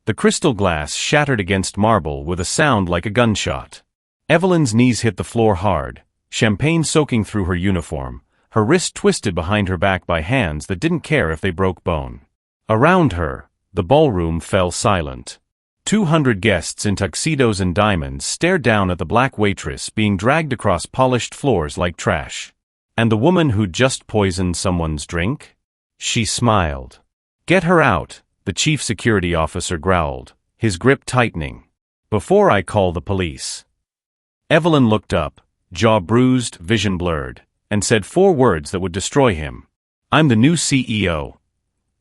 The crystal glass shattered against marble with a sound like a gunshot. Evelyn's knees hit the floor hard, champagne soaking through her uniform, her wrist twisted behind her back by hands that didn't care if they broke bone. Around her, the ballroom fell silent. 200 guests in tuxedos and diamonds stared down at the black waitress being dragged across polished floors like trash. And the woman who'd just poisoned someone's drink? She smiled. "Get her out," the chief security officer growled, his grip tightening. "Before I call the police." Evelyn looked up, jaw bruised, vision blurred, and said 4 words that would destroy him. "I'm the new CEO."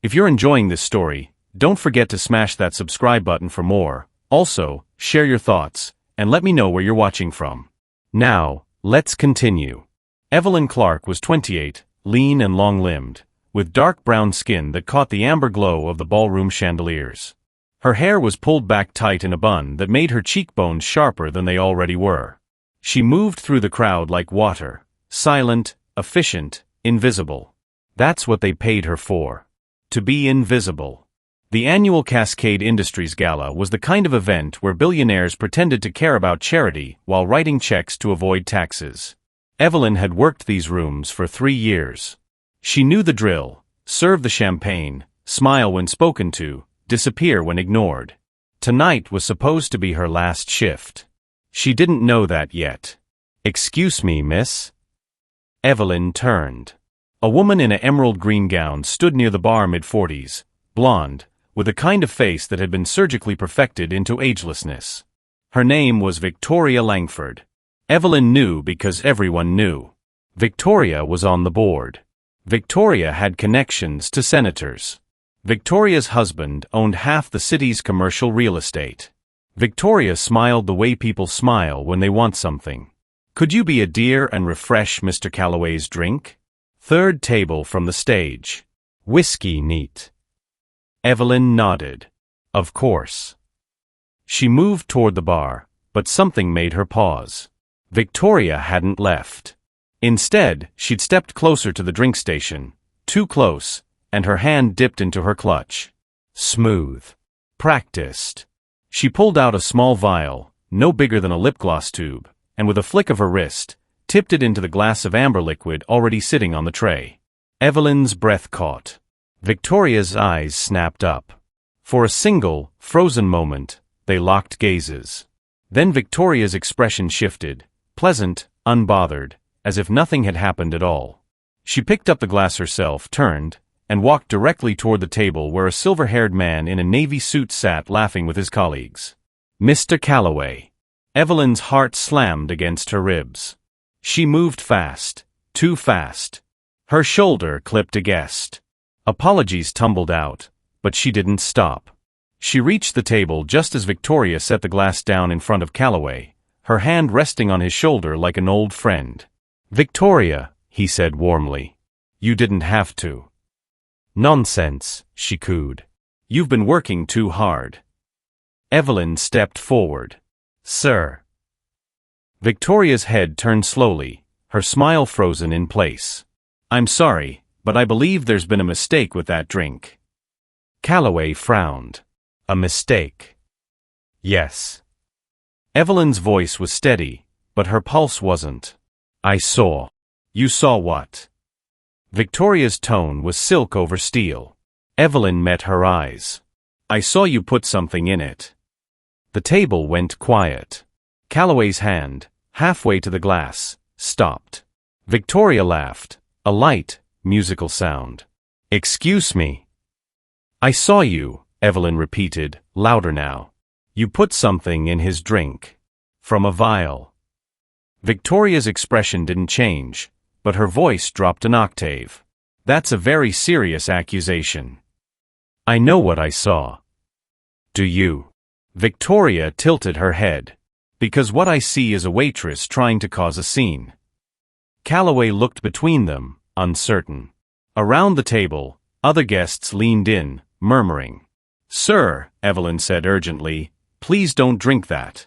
If you're enjoying this story, don't forget to smash that subscribe button for more. Also, share your thoughts, and let me know where you're watching from. Now, let's continue. Evelyn Clark was 28, lean and long-limbed, with dark brown skin that caught the amber glow of the ballroom chandeliers. Her hair was pulled back tight in a bun that made her cheekbones sharper than they already were. She moved through the crowd like water, silent, efficient, invisible. That's what they paid her for. To be invisible. The annual Cascade Industries Gala was the kind of event where billionaires pretended to care about charity while writing checks to avoid taxes. Evelyn had worked these rooms for 3 years. She knew the drill: serve the champagne, smile when spoken to, disappear when ignored. Tonight was supposed to be her last shift. She didn't know that yet. "Excuse me, miss?" Evelyn turned. A woman in an emerald green gown stood near the bar, mid-40s, blonde, with a kind of face that had been surgically perfected into agelessness. Her name was Victoria Langford. Evelyn knew because everyone knew. Victoria was on the board. Victoria had connections to senators. Victoria's husband owned half the city's commercial real estate. Victoria smiled the way people smile when they want something. "Could you be a dear and refresh Mr. Calloway's drink?" "Third table from the stage. Whiskey neat." Evelyn nodded. Of course. She moved toward the bar, but something made her pause. Victoria hadn't left. Instead, she'd stepped closer to the drink station, too close, and her hand dipped into her clutch. Smooth. Practiced. She pulled out a small vial, no bigger than a lip gloss tube, and with a flick of her wrist, tipped it into the glass of amber liquid already sitting on the tray. Evelyn's breath caught. Victoria's eyes snapped up. For a single, frozen moment, they locked gazes. Then Victoria's expression shifted, pleasant, unbothered, as if nothing had happened at all. She picked up the glass herself, turned, and walked directly toward the table where a silver-haired man in a navy suit sat laughing with his colleagues. "Mr. Calloway." Evelyn's heart slammed against her ribs. She moved fast, too fast. Her shoulder clipped a guest. Apologies tumbled out, but she didn't stop. She reached the table just as Victoria set the glass down in front of Calloway, her hand resting on his shoulder like an old friend. "Victoria," he said warmly. "You didn't have to." "Nonsense," she cooed. "You've been working too hard." Evelyn stepped forward. "Sir." Victoria's head turned slowly, her smile frozen in place. "I'm sorry, but I believe there's been a mistake with that drink." Calloway frowned. "A mistake?" "Yes." Evelyn's voice was steady, but her pulse wasn't. "I saw." "You saw what?" Victoria's tone was silk over steel. Evelyn met her eyes. "I saw you put something in it." The table went quiet. Calloway's hand, halfway to the glass, stopped. Victoria laughed, a light, musical sound. "Excuse me." "I saw you," Evelyn repeated, louder now. "You put something in his drink. From a vial." Victoria's expression didn't change, but her voice dropped an octave. "That's a very serious accusation." "I know what I saw." "Do you?" Victoria tilted her head. "Because what I see is a waitress trying to cause a scene." Calloway looked between them, uncertain. Around the table, other guests leaned in, murmuring. "Sir," Evelyn said urgently, "please don't drink that."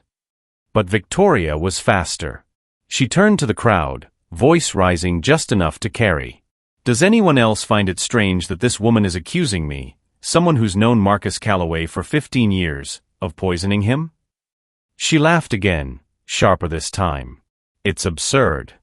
But Victoria was faster. She turned to the crowd, voice rising just enough to carry. "Does anyone else find it strange that this woman is accusing me, someone who's known Marcus Calloway for 15 years, of poisoning him? She laughed again, sharper this time. It's absurd.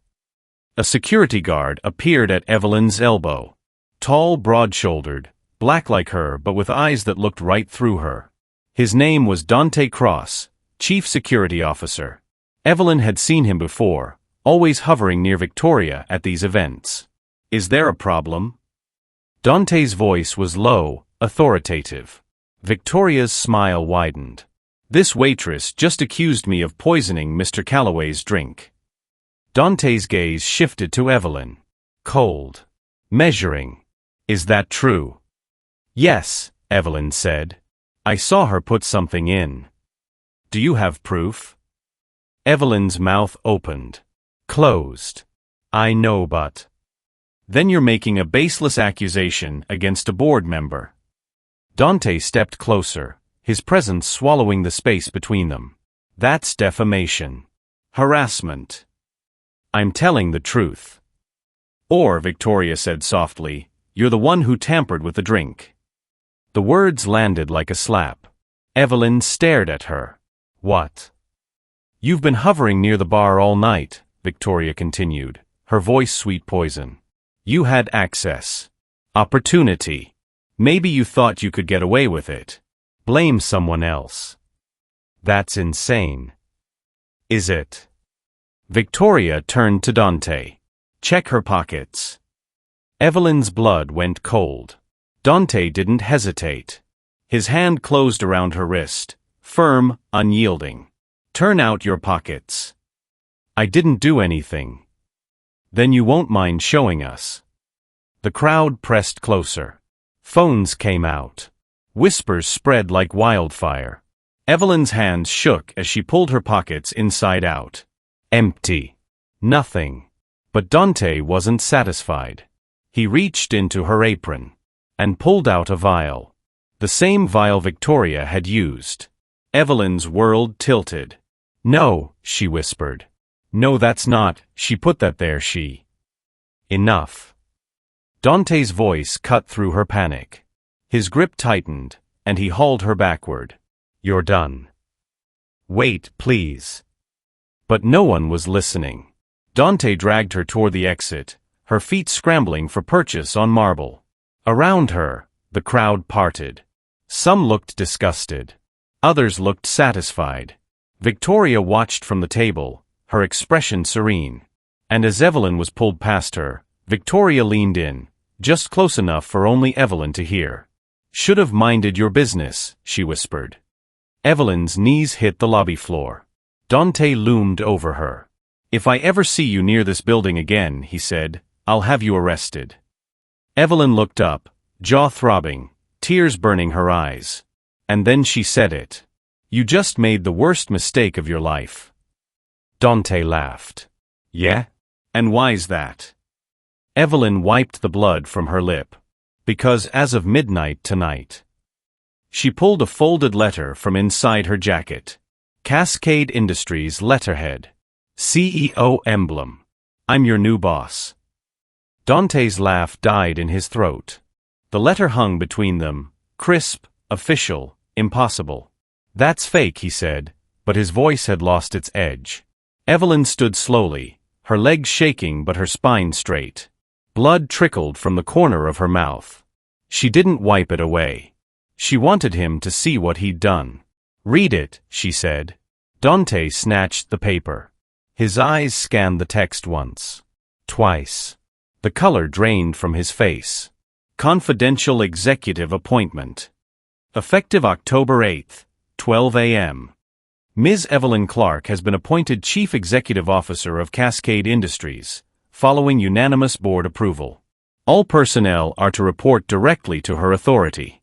A security guard appeared at Evelyn's elbow. Tall, broad-shouldered, black like her but with eyes that looked right through her. His name was Dante Cross, Chief Security Officer. Evelyn had seen him before, always hovering near Victoria at these events. Is there a problem? Dante's voice was low, authoritative. Victoria's smile widened. This waitress just accused me of poisoning Mr. Calloway's drink. Dante's gaze shifted to Evelyn. Cold. Measuring. Is that true? Yes, Evelyn said. I saw her put something in. Do you have proof? Evelyn's mouth opened. Closed. I know, but... Then you're making a baseless accusation against a board member. Dante stepped closer, his presence swallowing the space between them. That's defamation. Harassment. I'm telling the truth. Or, Victoria said softly, you're the one who tampered with the drink. The words landed like a slap. Evelyn stared at her. What? You've been hovering near the bar all night, Victoria continued, her voice sweet poison. You had access. Opportunity. Maybe you thought you could get away with it. Blame someone else. That's insane. Is it? Victoria turned to Dante. Check her pockets. Evelyn's blood went cold. Dante didn't hesitate. His hand closed around her wrist, firm, unyielding. Turn out your pockets. I didn't do anything. Then you won't mind showing us. The crowd pressed closer. Phones came out. Whispers spread like wildfire. Evelyn's hands shook as she pulled her pockets inside out. Empty. Nothing. But Dante wasn't satisfied. He reached into her apron and pulled out a vial. The same vial Victoria had used. Evelyn's world tilted. No, she whispered. No, that's not, she put that there, she. Enough. Dante's voice cut through her panic. His grip tightened, and he hauled her backward. You're done. Wait, please. But no one was listening. Dante dragged her toward the exit, her feet scrambling for purchase on marble. Around her, the crowd parted. Some looked disgusted. Others looked satisfied. Victoria watched from the table, her expression serene. And as Evelyn was pulled past her, Victoria leaned in, just close enough for only Evelyn to hear. Should have minded your business, she whispered. Evelyn's knees hit the lobby floor. Dante loomed over her. If I ever see you near this building again, he said, I'll have you arrested. Evelyn looked up, jaw throbbing, tears burning her eyes. And then she said it. You just made the worst mistake of your life. Dante laughed. Yeah? And why's that? Evelyn wiped the blood from her lip. Because as of midnight tonight. She pulled a folded letter from inside her jacket. Cascade Industries letterhead. CEO emblem. I'm your new boss. Dante's laugh died in his throat. The letter hung between them, crisp, official, impossible. That's fake, he said, but his voice had lost its edge. Evelyn stood slowly, her legs shaking but her spine straight. Blood trickled from the corner of her mouth. She didn't wipe it away. She wanted him to see what he'd done. Read it, she said. Dante snatched the paper. His eyes scanned the text once. Twice. The color drained from his face. Confidential executive appointment. Effective October 8th, 12 a.m. Ms. Evelyn Clark has been appointed Chief Executive Officer of Cascade Industries, following unanimous board approval. All personnel are to report directly to her authority.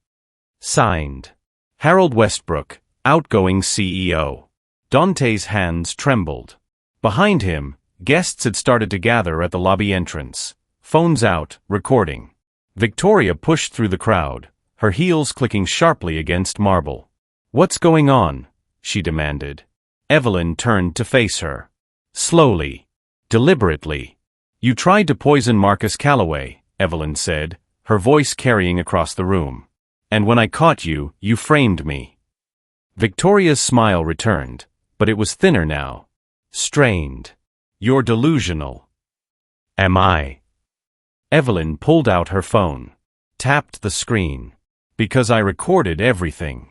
Signed. Harold Westbrook, outgoing CEO. Dante's hands trembled. Behind him, guests had started to gather at the lobby entrance. Phones out, recording. Victoria pushed through the crowd, her heels clicking sharply against marble. What's going on? She demanded. Evelyn turned to face her. Slowly. Deliberately. You tried to poison Marcus Calloway, Evelyn said, her voice carrying across the room. And when I caught you, you framed me. Victoria's smile returned, but it was thinner now. Strained. You're delusional. Am I? Evelyn pulled out her phone. Tapped the screen. Because I recorded everything.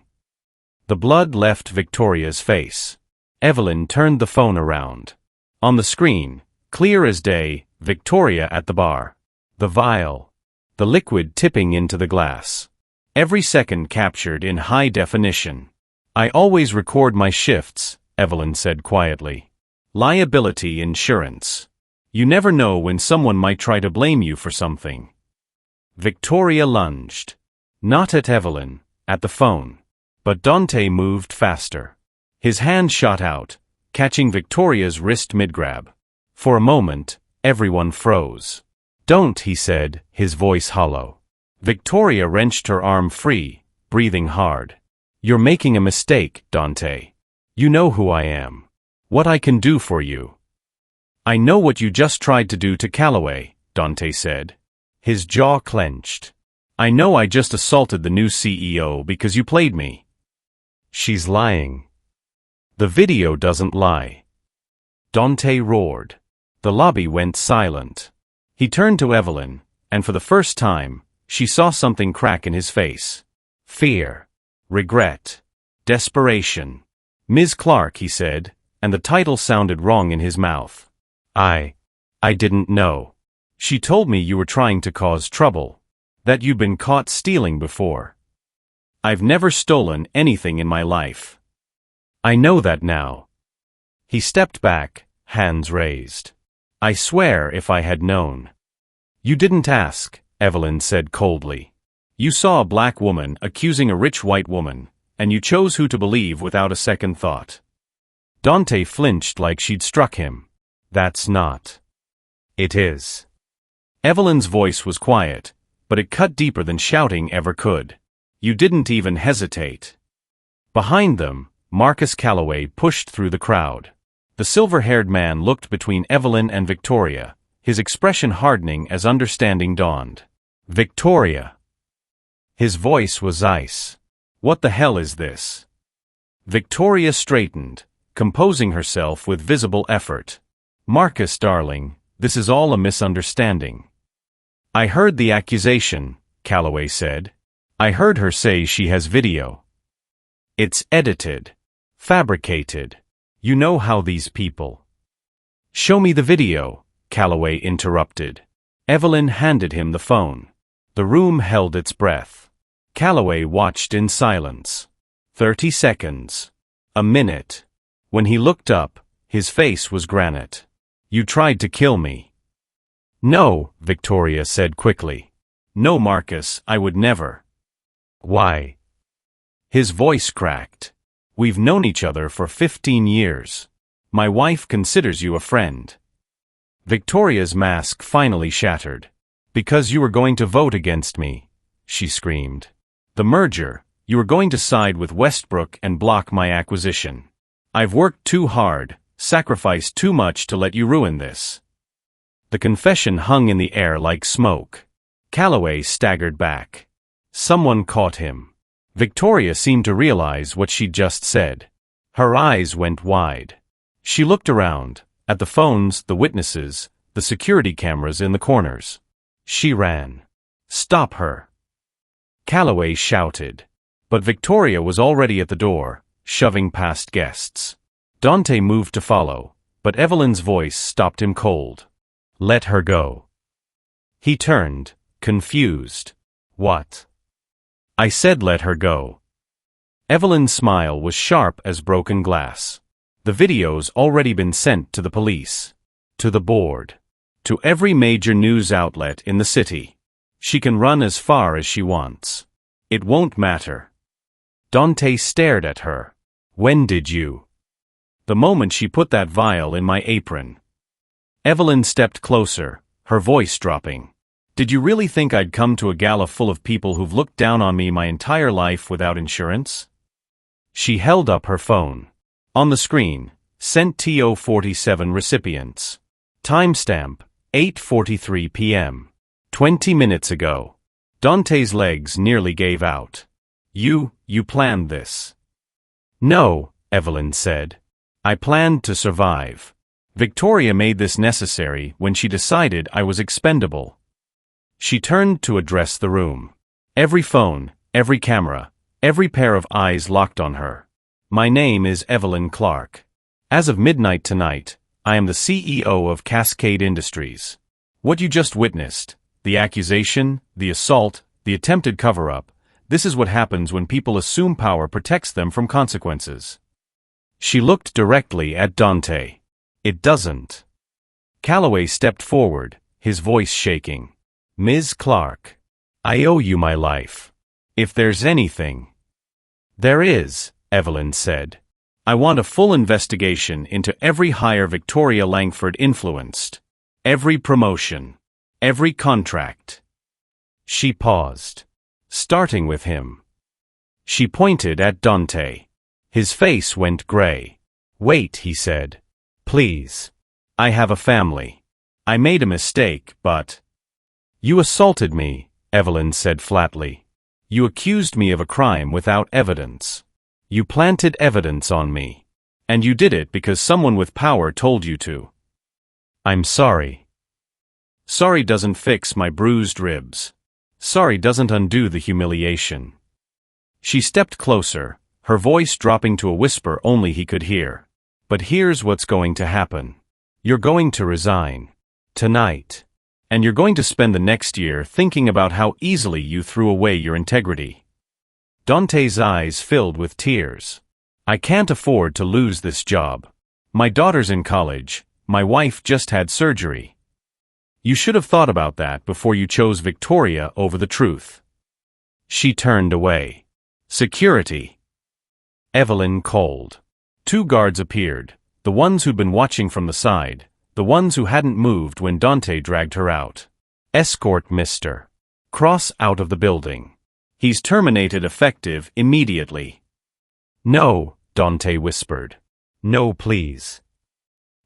The blood left Victoria's face. Evelyn turned the phone around. On the screen, clear as day, Victoria at the bar. The vial. The liquid tipping into the glass. Every second captured in high definition. I always record my shifts, Evelyn said quietly. Liability insurance. You never know when someone might try to blame you for something. Victoria lunged. Not at Evelyn, at the phone. But Dante moved faster. His hand shot out, catching Victoria's wrist mid-grab. For a moment, everyone froze. Don't, he said, his voice hollow. Victoria wrenched her arm free, breathing hard. You're making a mistake, Dante. You know who I am. What I can do for you. I know what you just tried to do to Calloway, Dante said. His jaw clenched. I know I just assaulted the new CEO because you played me. She's lying. The video doesn't lie. Dante roared. The lobby went silent. He turned to Evelyn, and for the first time, she saw something crack in his face. Fear. Regret. Desperation. Ms. Clark, he said, and the title sounded wrong in his mouth. I didn't know. She told me you were trying to cause trouble. That you'd been caught stealing before. I've never stolen anything in my life. I know that now. He stepped back, hands raised. I swear if I had known. You didn't ask, Evelyn said coldly. You saw a black woman accusing a rich white woman, and you chose who to believe without a second thought. Dante flinched like she'd struck him. That's not. It is. Evelyn's voice was quiet, but it cut deeper than shouting ever could. You didn't even hesitate. Behind them, Marcus Calloway pushed through the crowd. The silver-haired man looked between Evelyn and Victoria, his expression hardening as understanding dawned. Victoria. His voice was ice. What the hell is this? Victoria straightened, composing herself with visible effort. Marcus, darling, this is all a misunderstanding. I heard the accusation, Calloway said. I heard her say she has video. It's edited. Fabricated. You know how these people. Show me the video, Calloway interrupted. Evelyn handed him the phone. The room held its breath. Calloway watched in silence. 30 seconds. A minute. When he looked up, his face was granite. You tried to kill me. No, Victoria said quickly. No, Marcus, I would never. Why? His voice cracked. We've known each other for 15 years. My wife considers you a friend. Victoria's mask finally shattered. Because you were going to vote against me, she screamed. The merger, you were going to side with Westbrook and block my acquisition. I've worked too hard, sacrificed too much to let you ruin this. The confession hung in the air like smoke. Calloway staggered back. Someone caught him. Victoria seemed to realize what she'd just said. Her eyes went wide. She looked around, at the phones, the witnesses, the security cameras in the corners. She ran. Stop her! Calloway shouted. But Victoria was already at the door, shoving past guests. Dante moved to follow, but Evelyn's voice stopped him cold. Let her go. He turned, confused. What? I said let her go. Evelyn's smile was sharp as broken glass. The video's already been sent to the police. To the board. To every major news outlet in the city. She can run as far as she wants. It won't matter. Dante stared at her. When did you? The moment she put that vial in my apron. Evelyn stepped closer, her voice dropping. Did you really think I'd come to a gala full of people who've looked down on me my entire life without insurance? She held up her phone. On the screen, sent TO 47 recipients. Timestamp, 8:43 p.m. 20 minutes ago. Dante's legs nearly gave out. You planned this. No, Evelyn said. I planned to survive. Victoria made this necessary when she decided I was expendable. She turned to address the room. Every phone, every camera, every pair of eyes locked on her. My name is Evelyn Clark. As of midnight tonight, I am the CEO of Cascade Industries. What you just witnessed, the accusation, the assault, the attempted cover-up, this is what happens when people assume power protects them from consequences. She looked directly at Dante. It doesn't. Calloway stepped forward, his voice shaking. Ms. Clark, I owe you my life. If there's anything. There is, Evelyn said. I want a full investigation into every hire Victoria Langford influenced. Every promotion. Every contract. She paused. Starting with him. She pointed at Dante. His face went gray. Wait, he said. Please. I have a family. I made a mistake, but... You assaulted me, Evelyn said flatly. You accused me of a crime without evidence. You planted evidence on me. And you did it because someone with power told you to. I'm sorry. Sorry doesn't fix my bruised ribs. Sorry doesn't undo the humiliation. She stepped closer, her voice dropping to a whisper only he could hear. But here's what's going to happen. You're going to resign. Tonight. And you're going to spend the next year thinking about how easily you threw away your integrity. Dante's eyes filled with tears. I can't afford to lose this job. My daughter's in college. My wife just had surgery. You should have thought about that before you chose Victoria over the truth. She turned away. Security. Evelyn called. 2 guards appeared, the ones who'd been watching from the side, the ones who hadn't moved when Dante dragged her out. Escort Mr. Cross out of the building. He's terminated effective immediately. No, Dante whispered. No, please.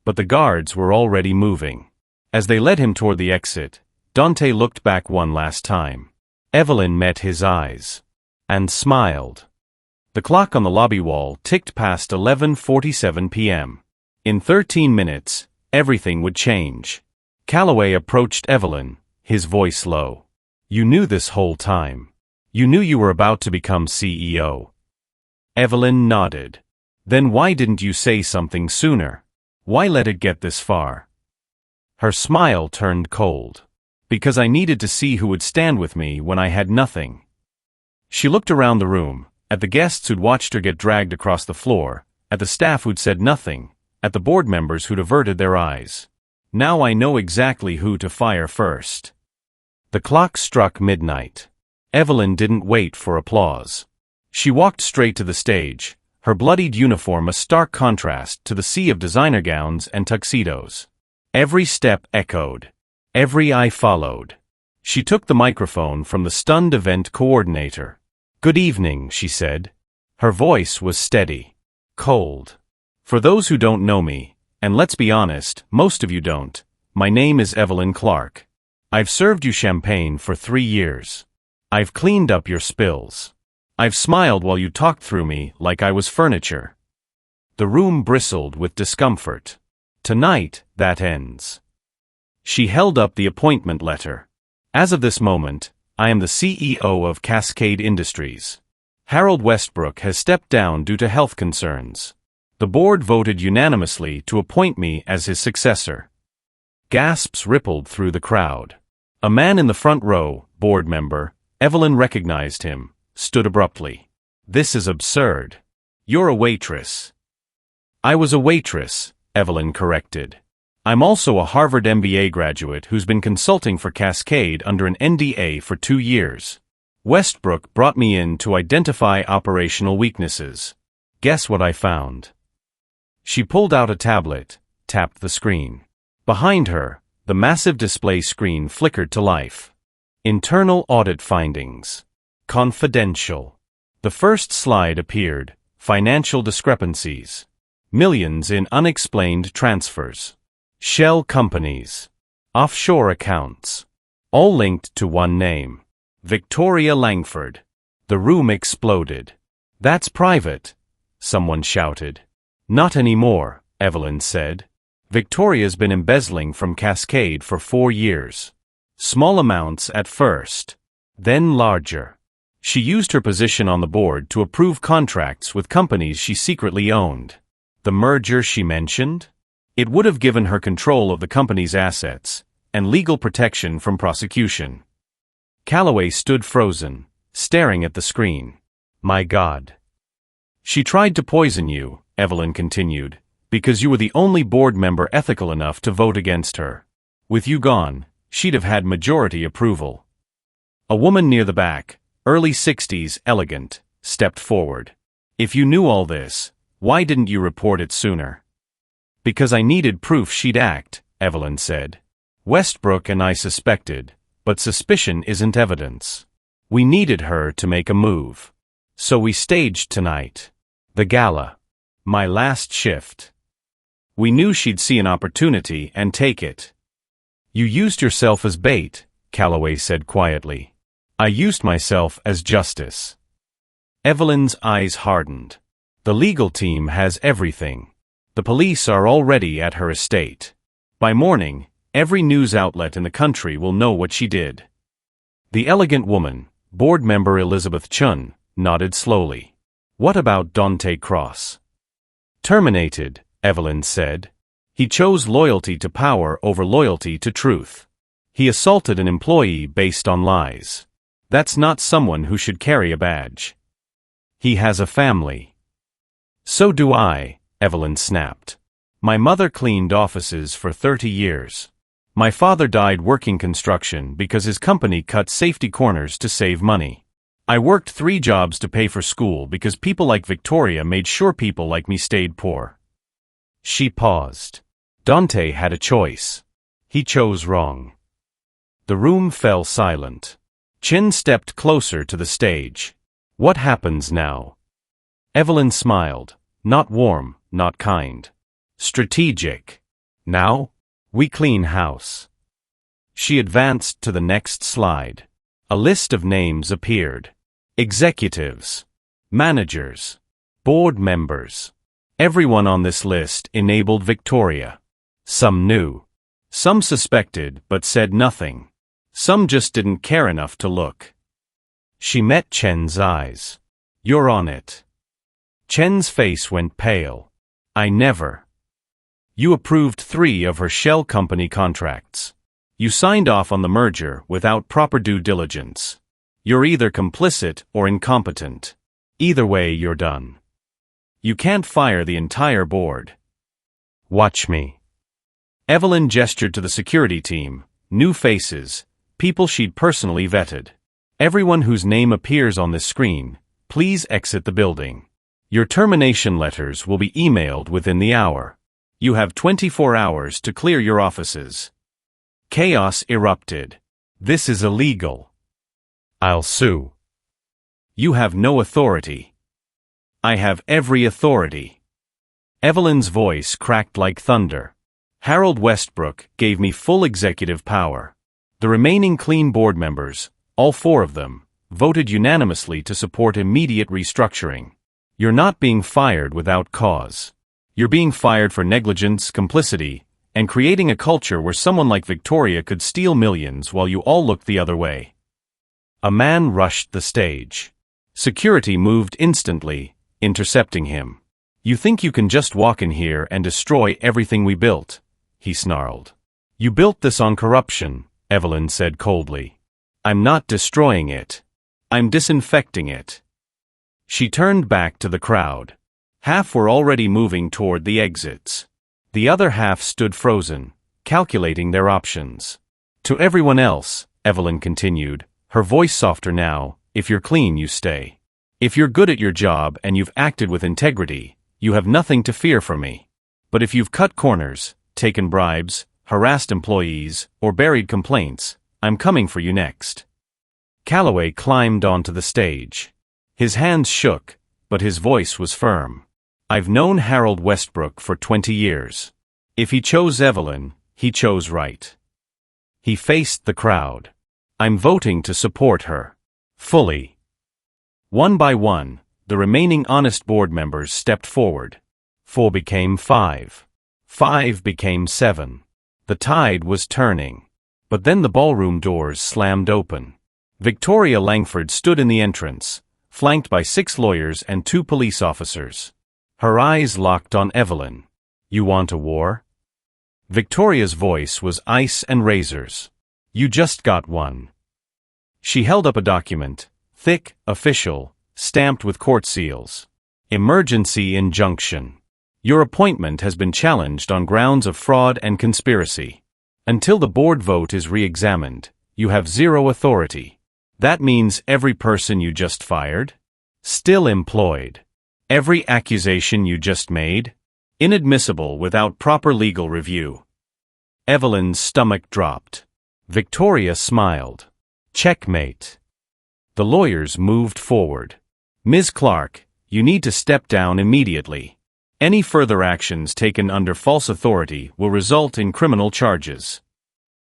But the guards were already moving. As they led him toward the exit, Dante looked back one last time. Evelyn met his eyes. And smiled. The clock on the lobby wall ticked past 11:47 p.m. In 13 minutes, everything would change. Calloway approached Evelyn, his voice low. You knew this whole time. You knew you were about to become CEO. Evelyn nodded. Then why didn't you say something sooner? Why let it get this far? Her smile turned cold. Because I needed to see who would stand with me when I had nothing. She looked around the room, at the guests who'd watched her get dragged across the floor, at the staff who'd said nothing, at the board members who'd averted their eyes. Now I know exactly who to fire first. The clock struck midnight. Evelyn didn't wait for applause. She walked straight to the stage, her bloodied uniform a stark contrast to the sea of designer gowns and tuxedos. Every step echoed. Every eye followed. She took the microphone from the stunned event coordinator. Good evening, she said. Her voice was steady. Cold. For those who don't know me, and let's be honest, most of you don't, my name is Evelyn Clark. I've served you champagne for 3 years. I've cleaned up your spills. I've smiled while you talked through me like I was furniture. The room bristled with discomfort. Tonight, that ends. She held up the appointment letter. As of this moment, I am the CEO of Cascade Industries. Harold Westbrook has stepped down due to health concerns. The board voted unanimously to appoint me as his successor. Gasps rippled through the crowd. A man in the front row, board member, Evelyn recognized him, stood abruptly. This is absurd. You're a waitress. I was a waitress, Evelyn corrected. I'm also a Harvard MBA graduate who's been consulting for Cascade under an NDA for 2 years. Westbrook brought me in to identify operational weaknesses. Guess what I found? She pulled out a tablet, tapped the screen. Behind her, the massive display screen flickered to life. Internal audit findings. Confidential. The first slide appeared, financial discrepancies. Millions in unexplained transfers. Shell companies. Offshore accounts. All linked to one name. Victoria Langford. The room exploded. That's private, someone shouted. Not anymore, Evelyn said. Victoria's been embezzling from Cascade for 4 years. Small amounts at first, then larger. She used her position on the board to approve contracts with companies she secretly owned. The merger she mentioned? It would have given her control of the company's assets and legal protection from prosecution. Calloway stood frozen, staring at the screen. My God. She tried to poison you, Evelyn continued, because you were the only board member ethical enough to vote against her. With you gone, she'd have had majority approval. A woman near the back, early 60s, elegant, stepped forward. If you knew all this, why didn't you report it sooner? Because I needed proof she'd act, Evelyn said. Westbrook and I suspected, but suspicion isn't evidence. We needed her to make a move. So we staged tonight. The gala. My last shift. We knew she'd see an opportunity and take it. You used yourself as bait, Calloway said quietly. I used myself as justice. Evelyn's eyes hardened. The legal team has everything. The police are already at her estate. By morning, every news outlet in the country will know what she did. The elegant woman, board member Elizabeth Chun, nodded slowly. What about Dante Cross? Terminated, Evelyn said. He chose loyalty to power over loyalty to truth. He assaulted an employee based on lies. That's not someone who should carry a badge. He has a family. So do I, Evelyn snapped. My mother cleaned offices for 30 years. My father died working construction because his company cut safety corners to save money. I worked 3 jobs to pay for school because people like Victoria made sure people like me stayed poor. She paused. Dante had a choice. He chose wrong. The room fell silent. Chin stepped closer to the stage. What happens now? Evelyn smiled. Not warm, not kind. Strategic. Now? We clean house. She advanced to the next slide. A list of names appeared. Executives. Managers. Board members. Everyone on this list enabled Victoria. Some knew. Some suspected but said nothing. Some just didn't care enough to look. She met Chen's eyes. You're on it. Chen's face went pale. I never. You approved 3 of her shell company contracts. You signed off on the merger without proper due diligence. You're either complicit or incompetent. Either way, you're done. You can't fire the entire board. Watch me. Evelyn gestured to the security team, new faces, people she'd personally vetted. Everyone whose name appears on this screen, please exit the building. Your termination letters will be emailed within the hour. You have 24 hours to clear your offices. Chaos erupted. This is illegal. I'll sue. You have no authority. I have every authority. Evelyn's voice cracked like thunder. Harold Westbrook gave me full executive power. The remaining clean board members, all 4 of them, voted unanimously to support immediate restructuring. You're not being fired without cause. You're being fired for negligence, complicity, and creating a culture where someone like Victoria could steal millions while you all looked the other way. A man rushed the stage. Security moved instantly, intercepting him. You think you can just walk in here and destroy everything we built? He snarled. You built this on corruption, Evelyn said coldly. I'm not destroying it. I'm disinfecting it. She turned back to the crowd. Half were already moving toward the exits. The other half stood frozen, calculating their options. To everyone else, Evelyn continued, her voice softer now, if you're clean, you stay. If you're good at your job and you've acted with integrity, you have nothing to fear from me. But if you've cut corners, taken bribes, harassed employees, or buried complaints, I'm coming for you next. Calloway climbed onto the stage. His hands shook, but his voice was firm. I've known Harold Westbrook for 20 years. If he chose Evelyn, he chose right. He faced the crowd. I'm voting to support her. Fully. One by one, the remaining honest board members stepped forward. 4 became 5. 5 became 7. The tide was turning. But then the ballroom doors slammed open. Victoria Langford stood in the entrance, flanked by 6 lawyers and 2 police officers. Her eyes locked on Evelyn. You want a war? Victoria's voice was ice and razors. You just got one. She held up a document, thick, official, stamped with court seals. Emergency injunction. Your appointment has been challenged on grounds of fraud and conspiracy. Until the board vote is re-examined, you have 0 authority. That means every person you just fired? Still employed. Every accusation you just made? Inadmissible without proper legal review. Evelyn's stomach dropped. Victoria smiled. Checkmate. The lawyers moved forward. Ms. Clark, you need to step down immediately. Any further actions taken under false authority will result in criminal charges.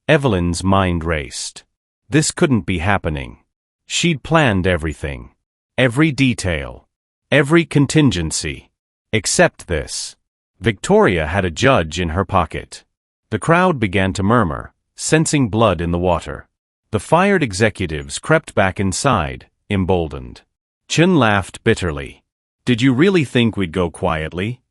Evelyn's mind raced. This couldn't be happening. She'd planned everything. Every detail. Every contingency. Except this. Victoria had a judge in her pocket. The crowd began to murmur, sensing blood in the water. The fired executives crept back inside, emboldened. Chin laughed bitterly. Did you really think we'd go quietly?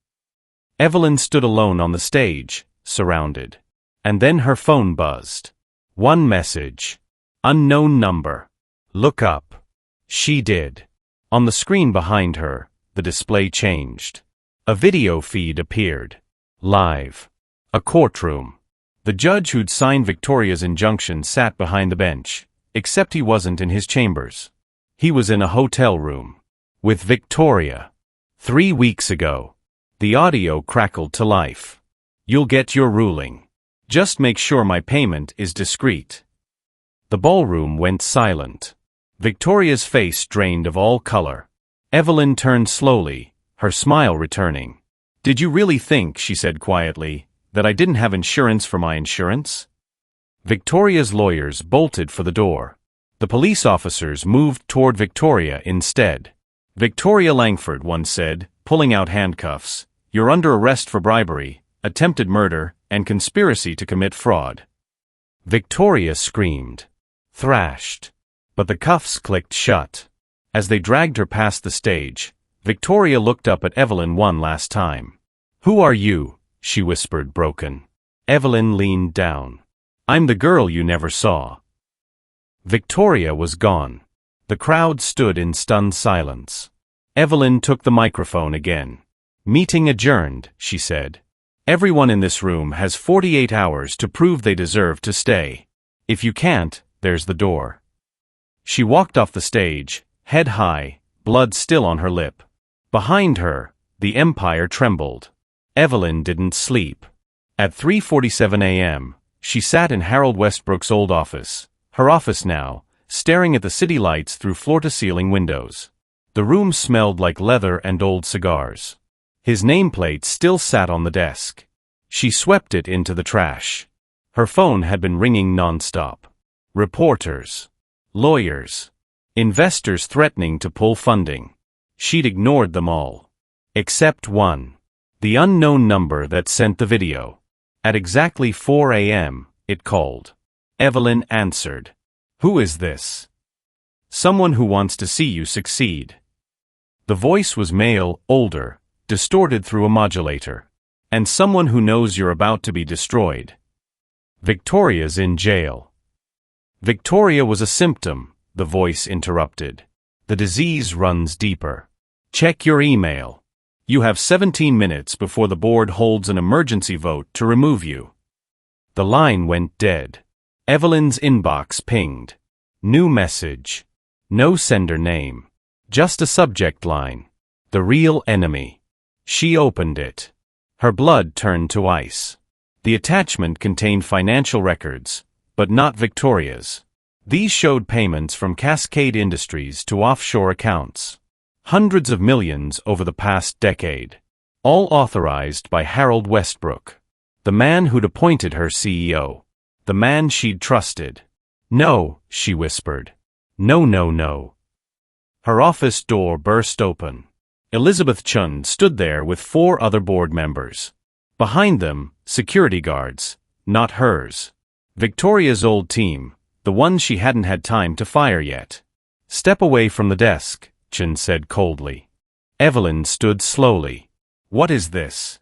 Evelyn stood alone on the stage, surrounded. And then her phone buzzed. One message. Unknown number. Look up. She did. On the screen behind her, the display changed. A video feed appeared. Live. A courtroom. The judge who'd signed Victoria's injunction sat behind the bench, except he wasn't in his chambers. He was in a hotel room. With Victoria. 3 weeks ago. The audio crackled to life. You'll get your ruling. Just make sure my payment is discreet. The ballroom went silent. Victoria's face drained of all color. Evelyn turned slowly, her smile returning. Did you really think, she said quietly, that I didn't have insurance for my insurance? Victoria's lawyers bolted for the door. The police officers moved toward Victoria instead. Victoria Langford, one said, pulling out handcuffs, you're under arrest for bribery, attempted murder, and conspiracy to commit fraud. Victoria screamed. Thrashed. But the cuffs clicked shut. As they dragged her past the stage, Victoria looked up at Evelyn one last time. Who are you? She whispered, broken. Evelyn leaned down. I'm the girl you never saw. Victoria was gone. The crowd stood in stunned silence. Evelyn took the microphone again. Meeting adjourned, she said. Everyone in this room has 48 hours to prove they deserve to stay. If you can't, there's the door. She walked off the stage, head high, blood still on her lip. Behind her, the empire trembled. Evelyn didn't sleep. At 3:47 a.m., she sat in Harold Westbrook's old office, her office now, staring at the city lights through floor-to-ceiling windows. The room smelled like leather and old cigars. His nameplate still sat on the desk. She swept it into the trash. Her phone had been ringing non-stop. Reporters. Lawyers. Investors threatening to pull funding. She'd ignored them all. Except one. The unknown number that sent the video. At exactly 4 a.m., it called. Evelyn answered. Who is this? Someone who wants to see you succeed. The voice was male, older, distorted through a modulator. And someone who knows you're about to be destroyed. Victoria's in jail. Victoria was a symptom, the voice interrupted. The disease runs deeper. Check your email. You have 17 minutes before the board holds an emergency vote to remove you. The line went dead. Evelyn's inbox pinged. New message. No sender name. Just a subject line. The real enemy. She opened it. Her blood turned to ice. The attachment contained financial records, but not Victoria's. These showed payments from Cascade Industries to offshore accounts. Hundreds of millions over the past decade. All authorized by Harold Westbrook. The man who'd appointed her CEO. The man she'd trusted. No, she whispered. No, no, no. Her office door burst open. Elizabeth Chun stood there with 4 other board members. Behind them, security guards, not hers. Victoria's old team, the ones she hadn't had time to fire yet. Step away from the desk, Chun said coldly. Evelyn stood slowly. What is this?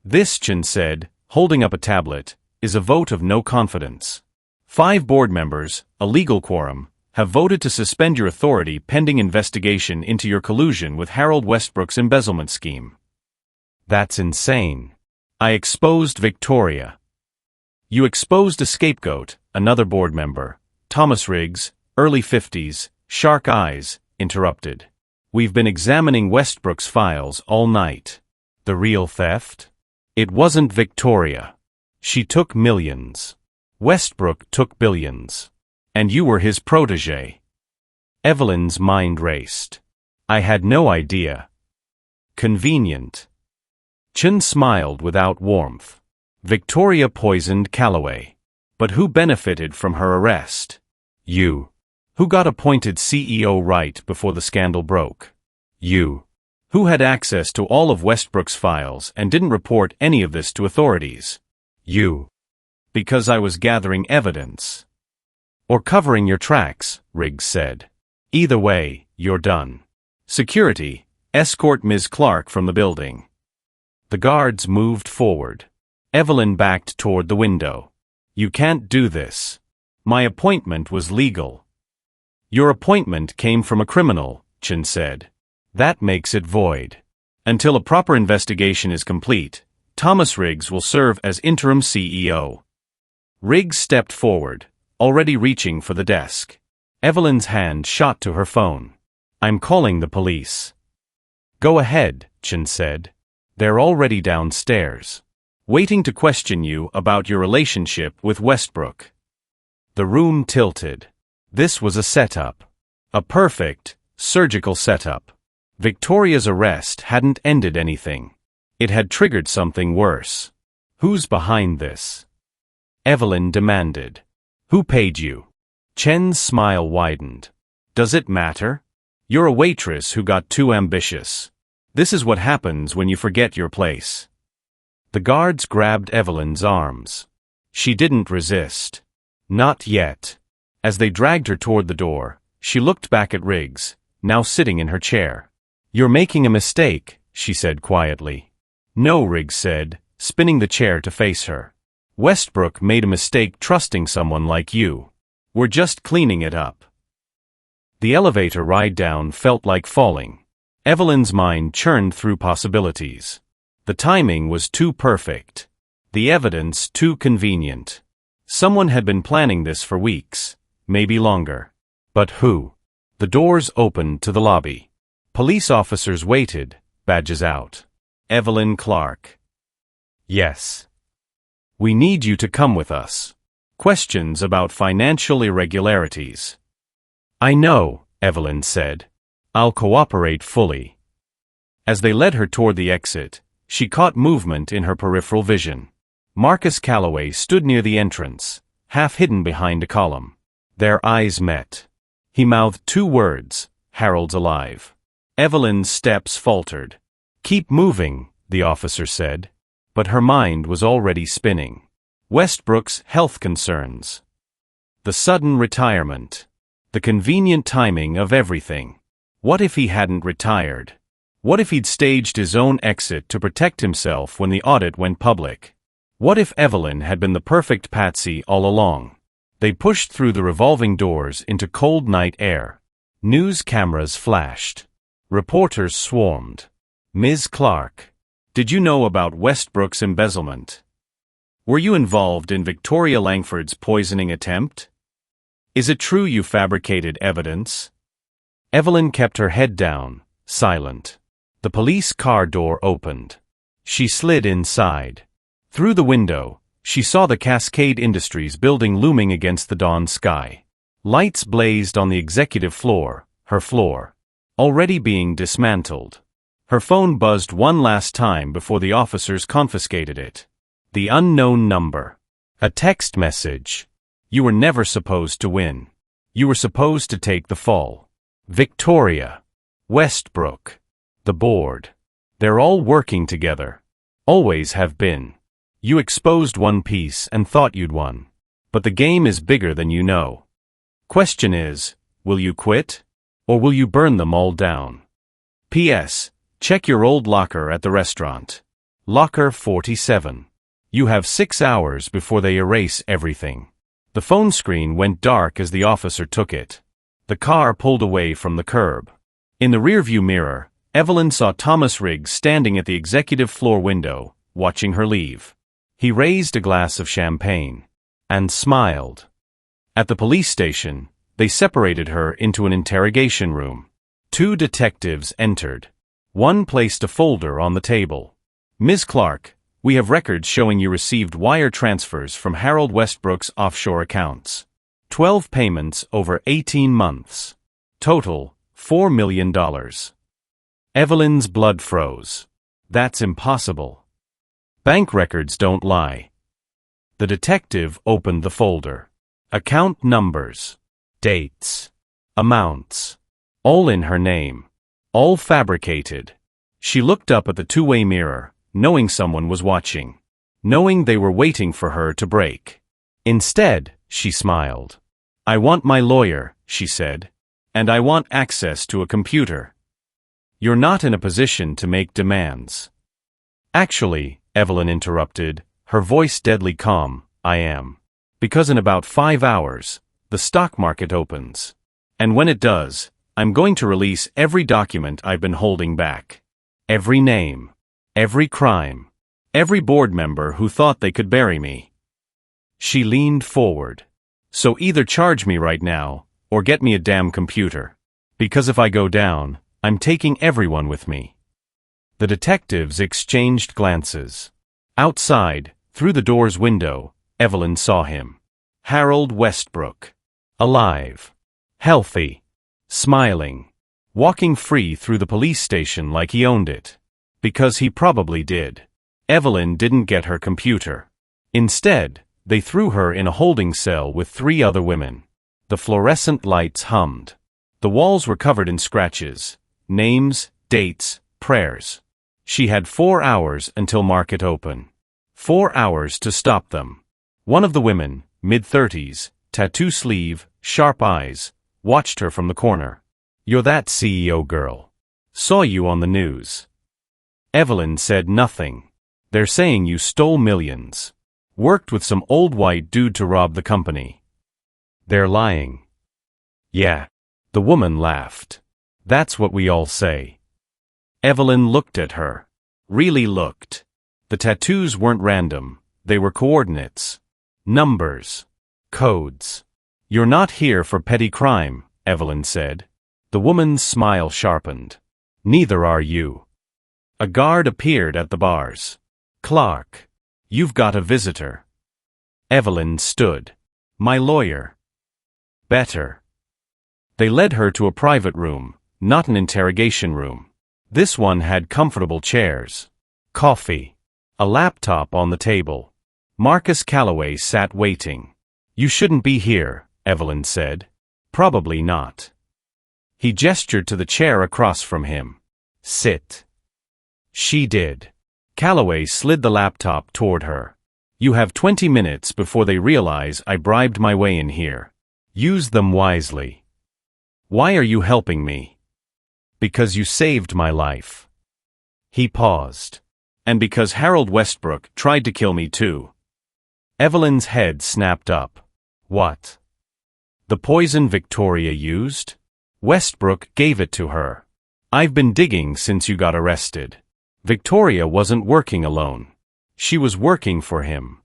This, Chun said, holding up a tablet, is a vote of no confidence. 5 board members, a legal quorum, have voted to suspend your authority pending investigation into your collusion with Harold Westbrook's embezzlement scheme. That's insane. I exposed Victoria. You exposed a scapegoat, another board member, Thomas Riggs, early 50s, shark eyes, interrupted. We've been examining Westbrook's files all night. The real theft? It wasn't Victoria. She took millions. Westbrook took billions. And you were his protégé. Evelyn's mind raced. I had no idea. Convenient. Chun smiled without warmth. Victoria poisoned Calloway. But who benefited from her arrest? You. Who got appointed CEO right before the scandal broke? You. Who had access to all of Westbrook's files and didn't report any of this to authorities? You. Because I was gathering evidence. Or covering your tracks, Riggs said. Either way, you're done. Security, escort Ms. Clark from the building. The guards moved forward. Evelyn backed toward the window. You can't do this. My appointment was legal. Your appointment came from a criminal, Chun said. That makes it void. Until a proper investigation is complete, Thomas Riggs will serve as interim CEO. Riggs stepped forward, already reaching for the desk. Evelyn's hand shot to her phone. I'm calling the police. Go ahead, Chun said. They're already downstairs, waiting to question you about your relationship with Westbrook. The room tilted. This was a setup. A perfect, surgical setup. Victoria's arrest hadn't ended anything. It had triggered something worse. Who's behind this? Evelyn demanded. Who paid you? Chen's smile widened. Does it matter? You're a waitress who got too ambitious. This is what happens when you forget your place. The guards grabbed Evelyn's arms. She didn't resist. Not yet. As they dragged her toward the door, she looked back at Riggs, now sitting in her chair. You're making a mistake, she said quietly. No, Riggs said, spinning the chair to face her. Westbrook made a mistake trusting someone like you. We're just cleaning it up. The elevator ride down felt like falling. Evelyn's mind churned through possibilities. The timing was too perfect. The evidence too convenient. Someone had been planning this for weeks, maybe longer. But who? The doors opened to the lobby. Police officers waited, badges out. Evelyn Clark. Yes. We need you to come with us. Questions about financial irregularities. I know, Evelyn said. I'll cooperate fully. As they led her toward the exit, she caught movement in her peripheral vision. Marcus Calloway stood near the entrance, half hidden behind a column. Their eyes met. He mouthed 2 words, Harold's alive. Evelyn's steps faltered. Keep moving, the officer said. But her mind was already spinning. Westbrook's health concerns. The sudden retirement. The convenient timing of everything. What if he hadn't retired? What if he'd staged his own exit to protect himself when the audit went public? What if Evelyn had been the perfect patsy all along? They pushed through the revolving doors into cold night air. News cameras flashed. Reporters swarmed. Ms. Clark, did you know about Westbrook's embezzlement? Were you involved in Victoria Langford's poisoning attempt? Is it true you fabricated evidence? Evelyn kept her head down, silent. The police car door opened. She slid inside. Through the window, she saw the Cascade Industries building looming against the dawn sky. Lights blazed on the executive floor, her floor, already being dismantled. Her phone buzzed one last time before the officers confiscated it. The unknown number. A text message. You were never supposed to win. You were supposed to take the fall. Victoria. Westbrook. The board. They're all working together. Always have been. You exposed one piece and thought you'd won. But the game is bigger than you know. Question is, will you quit? Or will you burn them all down? P.S. Check your old locker at the restaurant. Locker 47. You have 6 hours before they erase everything. The phone screen went dark as the officer took it. The car pulled away from the curb. In the rearview mirror, Evelyn saw Thomas Riggs standing at the executive floor window, watching her leave. He raised a glass of champagne and smiled. At the police station, they separated her into an interrogation room. 2 detectives entered. One placed a folder on the table. Ms. Clark, we have records showing you received wire transfers from Harold Westbrook's offshore accounts. 12 payments over 18 months. Total, $4 million. Evelyn's blood froze. That's impossible. Bank records don't lie. The detective opened the folder. Account numbers, dates, amounts, all in her name, all fabricated. She looked up at the two-way mirror, knowing someone was watching, knowing they were waiting for her to break. Instead, she smiled. I want my lawyer, she said, and I want access to a computer. You're not in a position to make demands. Actually, Evelyn interrupted, her voice deadly calm, I am. Because in about 5 hours, the stock market opens. And when it does, I'm going to release every document I've been holding back. Every name. Every crime. Every board member who thought they could bury me. She leaned forward. So either charge me right now, or get me a damn computer. Because if I go down, I'm taking everyone with me. The detectives exchanged glances. Outside, through the door's window, Evelyn saw him. Harold Westbrook. Alive. Healthy. Smiling. Walking free through the police station like he owned it. Because he probably did. Evelyn didn't get her computer. Instead, they threw her in a holding cell with 3 other women. The fluorescent lights hummed. The walls were covered in scratches. Names, dates, prayers. She had 4 hours until market open. 4 hours to stop them. One of the women, mid-30s, tattoo sleeve, sharp eyes, watched her from the corner. You're that CEO girl. Saw you on the news. Evelyn said nothing. They're saying you stole millions. Worked with some old white dude to rob the company. They're lying. Yeah. The woman laughed. That's what we all say. Evelyn looked at her. Really looked. The tattoos weren't random. They were coordinates. Numbers. Codes. You're not here for petty crime, Evelyn said. The woman's smile sharpened. Neither are you. A guard appeared at the bars. Clark. You've got a visitor. Evelyn stood. My lawyer. Better. They led her to a private room, not an interrogation room. This one had comfortable chairs. Coffee. A laptop on the table. Marcus Calloway sat waiting. You shouldn't be here, Evelyn said. Probably not. He gestured to the chair across from him. Sit. She did. Calloway slid the laptop toward her. You have 20 minutes before they realize I bribed my way in here. Use them wisely. Why are you helping me? Because you saved my life. He paused. And because Harold Westbrook tried to kill me too. Evelyn's head snapped up. What? The poison Victoria used? Westbrook gave it to her. I've been digging since you got arrested. Victoria wasn't working alone. She was working for him.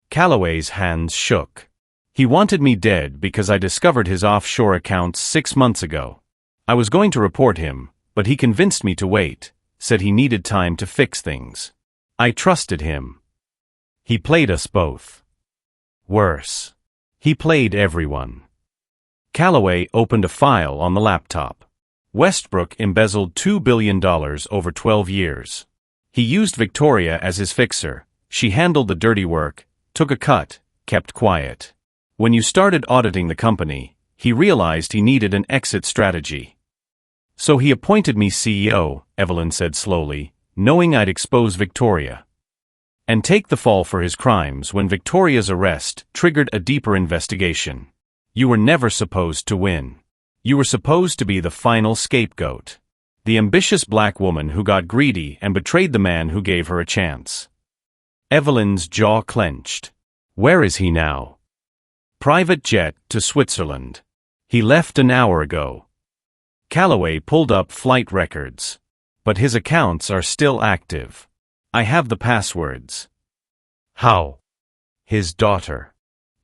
Calloway's hands shook. He wanted me dead because I discovered his offshore accounts 6 months ago. I was going to report him, but he convinced me to wait, said he needed time to fix things. I trusted him. He played us both. Worse. He played everyone. Calloway opened a file on the laptop. Westbrook embezzled $2 billion over 12 years. He used Victoria as his fixer. She handled the dirty work, took a cut, kept quiet. When you started auditing the company, he realized he needed an exit strategy. So he appointed me CEO, Evelyn said slowly, knowing I'd expose Victoria and take the fall for his crimes when Victoria's arrest triggered a deeper investigation. You were never supposed to win. You were supposed to be the final scapegoat. The ambitious black woman who got greedy and betrayed the man who gave her a chance. Evelyn's jaw clenched. Where is he now? Private jet to Switzerland. He left an hour ago. Calloway pulled up flight records. But his accounts are still active. I have the passwords. How? His daughter.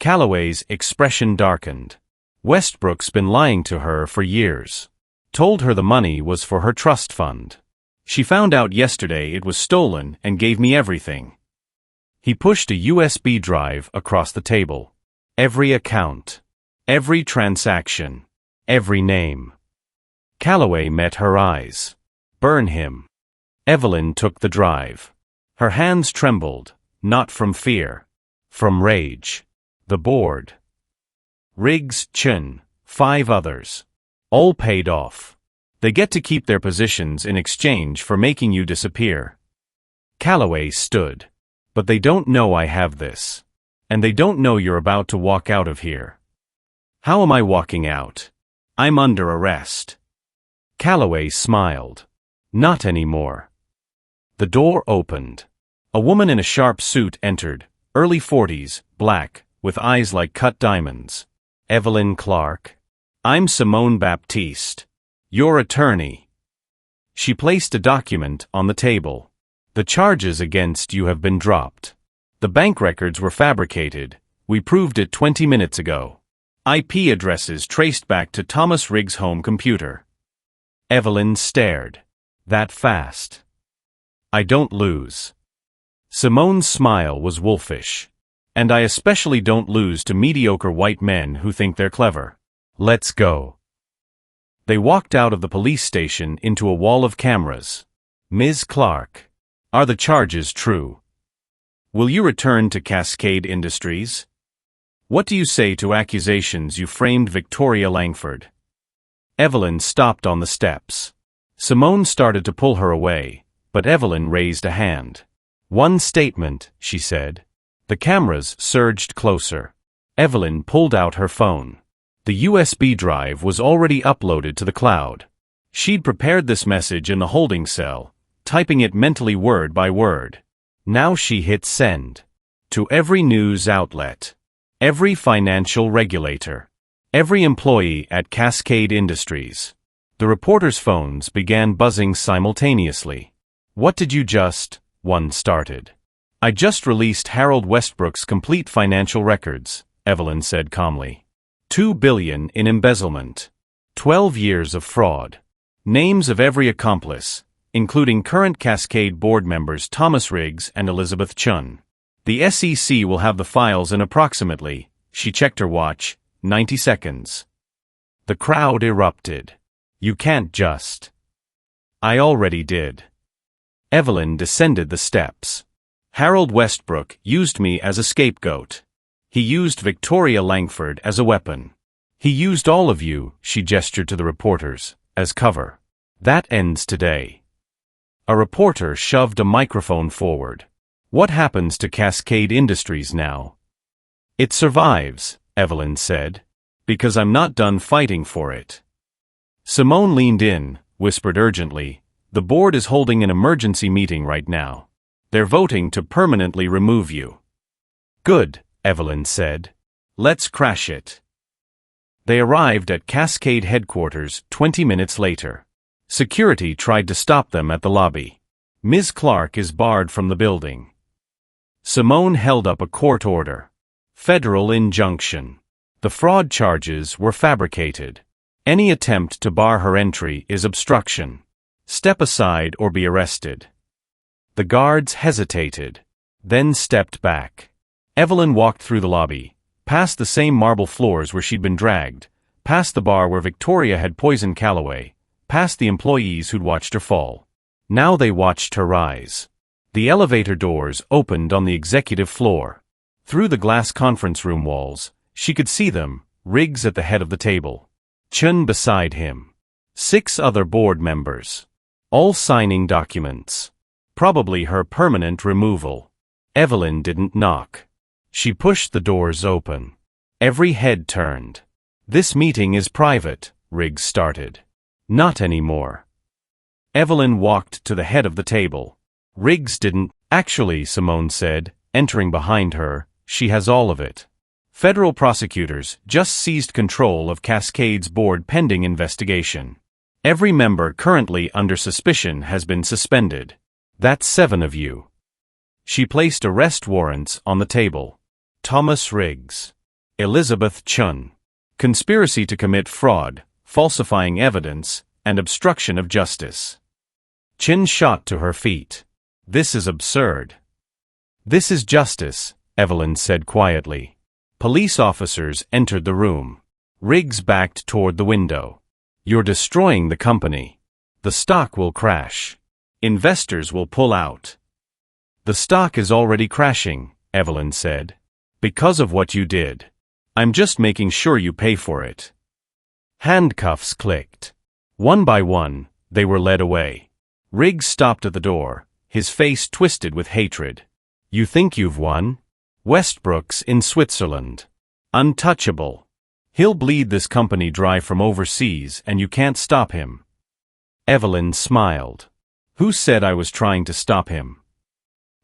Calloway's expression darkened. Westbrook's been lying to her for years. Told her the money was for her trust fund. She found out yesterday it was stolen and gave me everything. He pushed a USB drive across the table. Every account. Every transaction. Every name. Calloway met her eyes. Burn him. Evelyn took the drive. Her hands trembled, not from fear. From rage. The board. Riggs, Chin, 5 others. All paid off. They get to keep their positions in exchange for making you disappear. Calloway stood. But they don't know I have this. And they don't know you're about to walk out of here. How am I walking out? I'm under arrest. Calloway smiled. Not anymore. The door opened. A woman in a sharp suit entered, early 40s, black, with eyes like cut diamonds. Evelyn Clark. I'm Simone Baptiste. Your attorney. She placed a document on the table. The charges against you have been dropped. The bank records were fabricated. We proved it 20 minutes ago. IP addresses traced back to Thomas Riggs' home computer. Evelyn stared. That fast. I don't lose. Simone's smile was wolfish. And I especially don't lose to mediocre white men who think they're clever. Let's go. They walked out of the police station into a wall of cameras. Ms. Clark. Are the charges true? Will you return to Cascade Industries? What do you say to accusations you framed Victoria Langford? Evelyn stopped on the steps. Simone started to pull her away, but Evelyn raised a hand. One statement, she said. The cameras surged closer. Evelyn pulled out her phone. The USB drive was already uploaded to the cloud. She'd prepared this message in the holding cell, typing it mentally word by word. Now she hit send. To every news outlet. Every financial regulator. Every employee at Cascade Industries. The reporters' phones began buzzing simultaneously. What did you just? One started. I just released Harold Westbrook's complete financial records, Evelyn said calmly. $2 billion in embezzlement. 12 years of fraud. Names of every accomplice, including current Cascade board members Thomas Riggs and Elizabeth Chun. The SEC will have the files in approximately, she checked her watch, 90 seconds. The crowd erupted. You can't just. I already did. Evelyn descended the steps. Harold Westbrook used me as a scapegoat. He used Victoria Langford as a weapon. He used all of you, she gestured to the reporters, as cover. That ends today. A reporter shoved a microphone forward. What happens to Cascade Industries now? It survives, Evelyn said, because I'm not done fighting for it. Simone leaned in, whispered urgently, the board is holding an emergency meeting right now. They're voting to permanently remove you. Good, Evelyn said. Let's crash it. They arrived at Cascade headquarters 20 minutes later. Security tried to stop them at the lobby. Ms. Clark is barred from the building. Simone held up a court order. Federal injunction. The fraud charges were fabricated. Any attempt to bar her entry is obstruction. Step aside or be arrested. The guards hesitated, then stepped back. Evelyn walked through the lobby, past the same marble floors where she'd been dragged, past the bar where Victoria had poisoned Calloway, past the employees who'd watched her fall. Now they watched her rise. The elevator doors opened on the executive floor. Through the glass conference room walls, She could see them, Riggs at the head of the table, Chun beside him, 6 other board members, all signing documents. Probably her permanent removal. Evelyn didn't knock. She pushed the doors open. Every head turned. "This meeting is private," Riggs started. "Not anymore." Evelyn walked to the head of the table. Riggs didn't. "Actually," Simone said, entering behind her, "she has all of it. Federal prosecutors just seized control of Cascade's board pending investigation. Every member currently under suspicion has been suspended. That's 7 of you." She placed arrest warrants on the table. Thomas Riggs. Elizabeth Chun. Conspiracy to commit fraud, falsifying evidence, and obstruction of justice. Chin shot to her feet. "This is absurd." "This is justice," Evelyn said quietly. Police officers entered the room. Riggs backed toward the window. "You're destroying the company. The stock will crash. Investors will pull out." "The stock is already crashing," Evelyn said. "Because of what you did. I'm just making sure you pay for it." Handcuffs clicked. One by one, they were led away. Riggs stopped at the door, his face twisted with hatred. "You think you've won? Westbrook's in Switzerland. Untouchable. He'll bleed this company dry from overseas and you can't stop him." Evelyn smiled. "Who said I was trying to stop him?"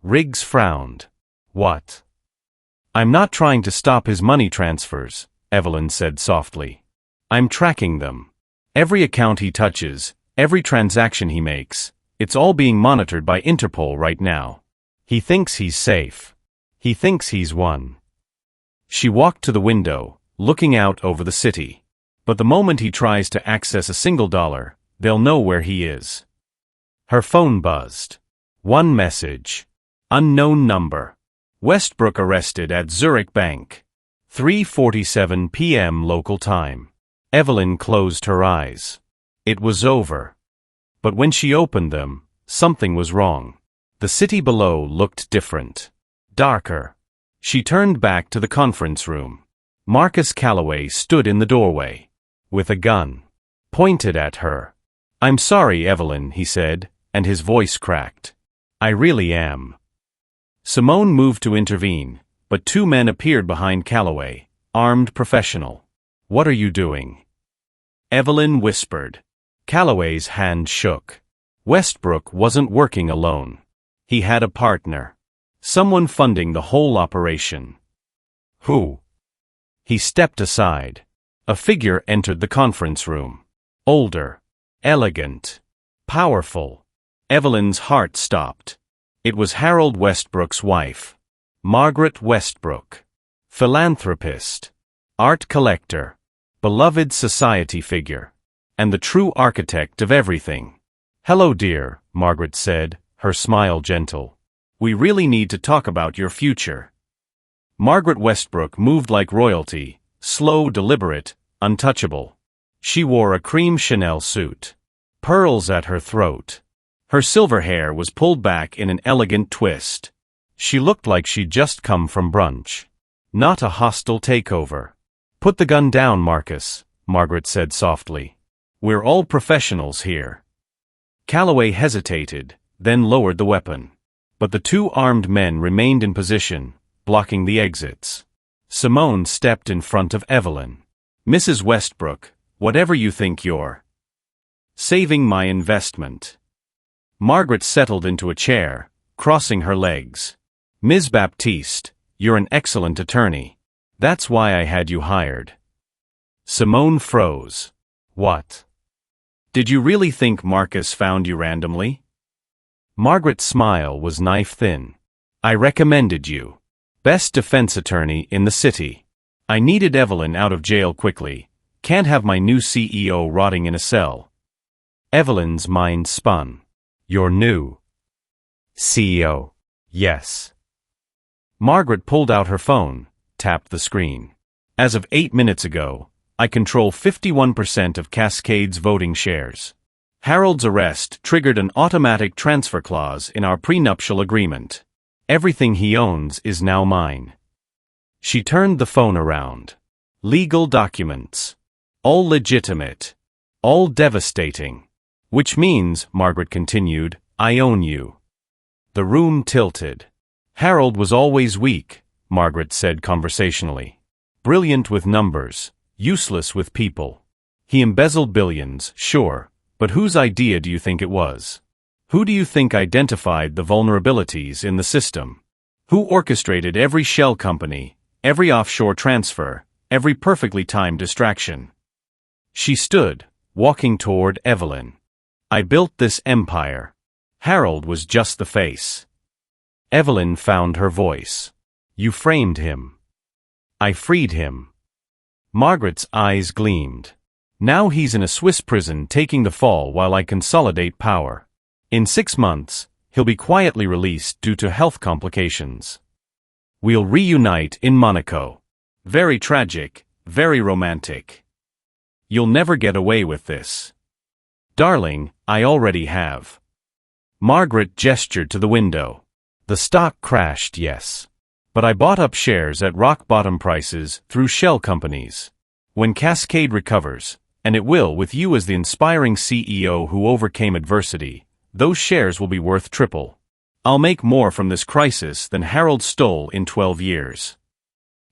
Riggs frowned. "What?" "I'm not trying to stop his money transfers," Evelyn said softly. "I'm tracking them. Every account he touches, every transaction he makes, it's all being monitored by Interpol right now. He thinks he's safe. He thinks he's won." She walked to the window, looking out over the city. "But the moment he tries to access a single dollar, they'll know where he is." Her phone buzzed. One message. Unknown number. Westbrook arrested at Zurich Bank. 3:47 p.m. local time. Evelyn closed her eyes. It was over. But when she opened them, something was wrong. The city below looked different. Darker. She turned back to the conference room. Marcus Calloway stood in the doorway, with a gun pointed at her. "I'm sorry, Evelyn," he said, and his voice cracked. "I really am." Simone moved to intervene, but 2 men appeared behind Calloway, armed professional. "What are you doing?" Evelyn whispered. Calloway's hand shook. Westbrook wasn't working alone. He had a partner. Someone funding the whole operation. "Who?" He stepped aside. A figure entered the conference room. Older. Elegant. Powerful. Evelyn's heart stopped. It was Harold Westbrook's wife. Margaret Westbrook. Philanthropist. Art collector. Beloved society figure. And the true architect of everything. "Hello, dear," Margaret said, her smile gentle. "We really need to talk about your future." Margaret Westbrook moved like royalty, slow, deliberate, untouchable. She wore a cream Chanel suit. Pearls at her throat. Her silver hair was pulled back in an elegant twist. She looked like she'd just come from brunch. Not a hostile takeover. "Put the gun down, Marcus," Margaret said softly. "We're all professionals here." Calloway hesitated, then lowered the weapon. But the 2 armed men remained in position, blocking the exits. Simone stepped in front of Evelyn. "Mrs. Westbrook, whatever you think you're saving my investment." Margaret settled into a chair, crossing her legs. "Ms. Baptiste, you're an excellent attorney. That's why I had you hired." Simone froze. "What? Did you really think Marcus found you randomly?" Margaret's smile was knife-thin. "I recommended you. Best defense attorney in the city. I needed Evelyn out of jail quickly. Can't have my new CEO rotting in a cell." Evelyn's mind spun. "Your new CEO?" "Yes." Margaret pulled out her phone, tapped the screen. "As of 8 minutes ago, I control 51% of Cascade's voting shares. Harold's arrest triggered an automatic transfer clause in our prenuptial agreement. Everything he owns is now mine." She turned the phone around. Legal documents. All legitimate. All devastating. Which means, Margaret continued, I own you. The room tilted. Harold was always weak, Margaret said conversationally. Brilliant with numbers, useless with people. He embezzled billions, sure, but whose idea do you think it was? Who do you think identified the vulnerabilities in the system? Who orchestrated every shell company, every offshore transfer, every perfectly timed distraction? She stood, walking toward Evelyn. I built this empire. Harold was just the face. Evelyn found her voice. You framed him. I freed him. Margaret's eyes gleamed. Now he's in a Swiss prison taking the fall while I consolidate power. In 6 months, he'll be quietly released due to health complications. We'll reunite in Monaco. Very tragic, very romantic. You'll never get away with this. Darling, I already have. Margaret gestured to the window. The stock crashed, yes. But I bought up shares at rock-bottom prices through shell companies. When Cascade recovers, and it will with you as the inspiring CEO who overcame adversity, those shares will be worth triple. I'll make more from this crisis than Harold stole in 12 years.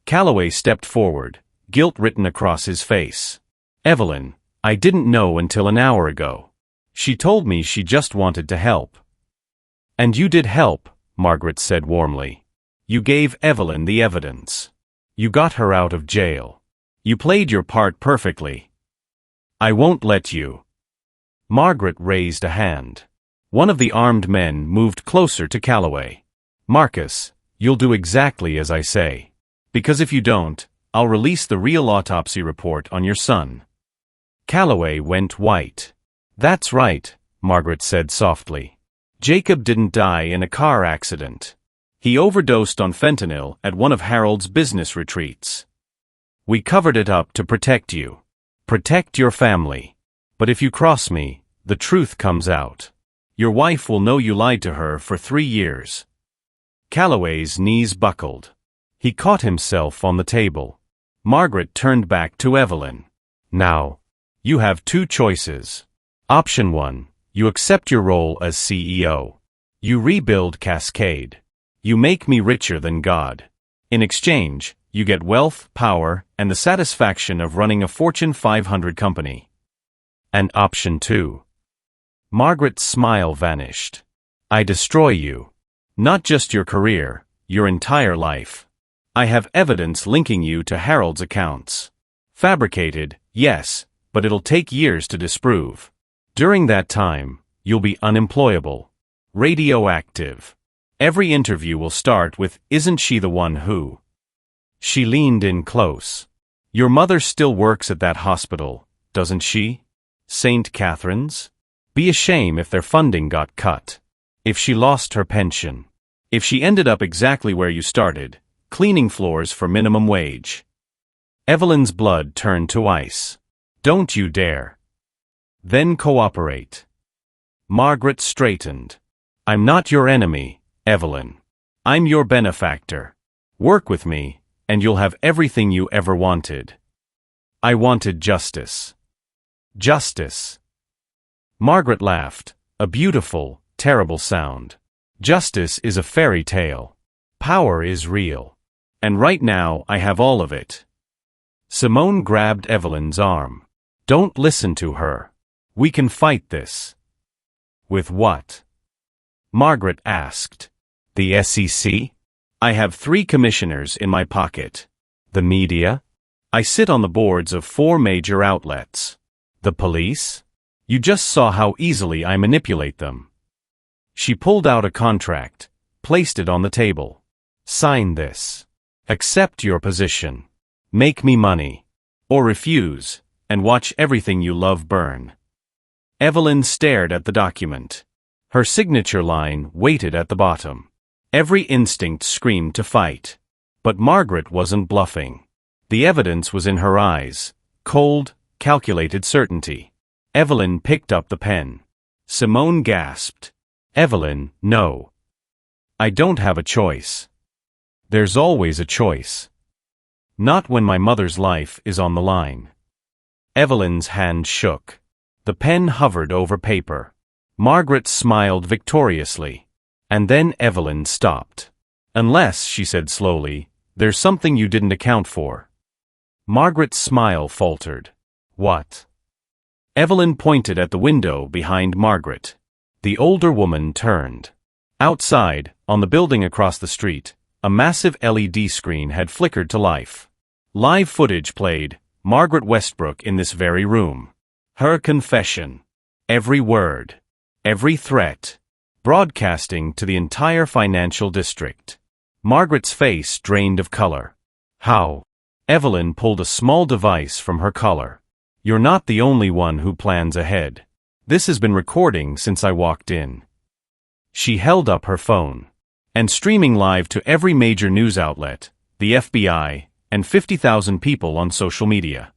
Calloway stepped forward, guilt written across his face. Evelyn, I didn't know until an hour ago. She told me she just wanted to help. And you did help, Margaret said warmly. You gave Evelyn the evidence. You got her out of jail. You played your part perfectly. I won't let you. Margaret raised a hand. One of the armed men moved closer to Calloway. Marcus, you'll do exactly as I say. Because if you don't, I'll release the real autopsy report on your son. Calloway went white. That's right, Margaret said softly. Jacob didn't die in a car accident. He overdosed on fentanyl at one of Harold's business retreats. We covered it up to protect you. Protect your family. But if you cross me, the truth comes out. Your wife will know you lied to her for 3 years. Calloway's knees buckled. He caught himself on the table. Margaret turned back to Evelyn. Now, you have 2 choices. Option 1, you accept your role as CEO. You rebuild Cascade. You make me richer than God. In exchange, you get wealth, power, and the satisfaction of running a Fortune 500 company. And option 2. Margaret's smile vanished. I destroy you. Not just your career, your entire life. I have evidence linking you to Harold's accounts. Fabricated, yes, but it'll take years to disprove. During that time, you'll be unemployable. Radioactive. Every interview will start with, isn't she the one who? She leaned in close. Your mother still works at that hospital, doesn't she? St. Catherine's? Be a shame if their funding got cut. If she lost her pension. If she ended up exactly where you started, cleaning floors for minimum wage. Evelyn's blood turned to ice. Don't you dare. Then cooperate. Margaret straightened. I'm not your enemy, Evelyn. I'm your benefactor. Work with me, and you'll have everything you ever wanted. I wanted justice. Justice. Margaret laughed, a beautiful, terrible sound. Justice is a fairy tale. Power is real. And right now I have all of it. Simone grabbed Evelyn's arm. Don't listen to her. We can fight this. With what? Margaret asked. The SEC? I have 3 commissioners in my pocket. The media? I sit on the boards of 4 major outlets. The police? You just saw how easily I manipulate them. She pulled out a contract, placed it on the table. Sign this. Accept your position. Make me money. Or refuse, and watch everything you love burn. Evelyn stared at the document. Her signature line waited at the bottom. Every instinct screamed to fight. But Margaret wasn't bluffing. The evidence was in her eyes, cold, calculated certainty. Evelyn picked up the pen. Simone gasped. Evelyn, no. I don't have a choice. There's always a choice. Not when my mother's life is on the line. Evelyn's hand shook. The pen hovered over paper. Margaret smiled victoriously. And then Evelyn stopped. Unless, she said slowly, there's something you didn't account for. Margaret's smile faltered. What? Evelyn pointed at the window behind Margaret. The older woman turned. Outside, on the building across the street, a massive LED screen had flickered to life. Live footage played, Margaret Westbrook in this very room. Her confession. Every word. Every threat. Broadcasting to the entire financial district. Margaret's face drained of color. How? Evelyn pulled a small device from her collar. You're not the only one who plans ahead. This has been recording since I walked in. She held up her phone. And streaming live to every major news outlet, the FBI, and 50,000 people on social media.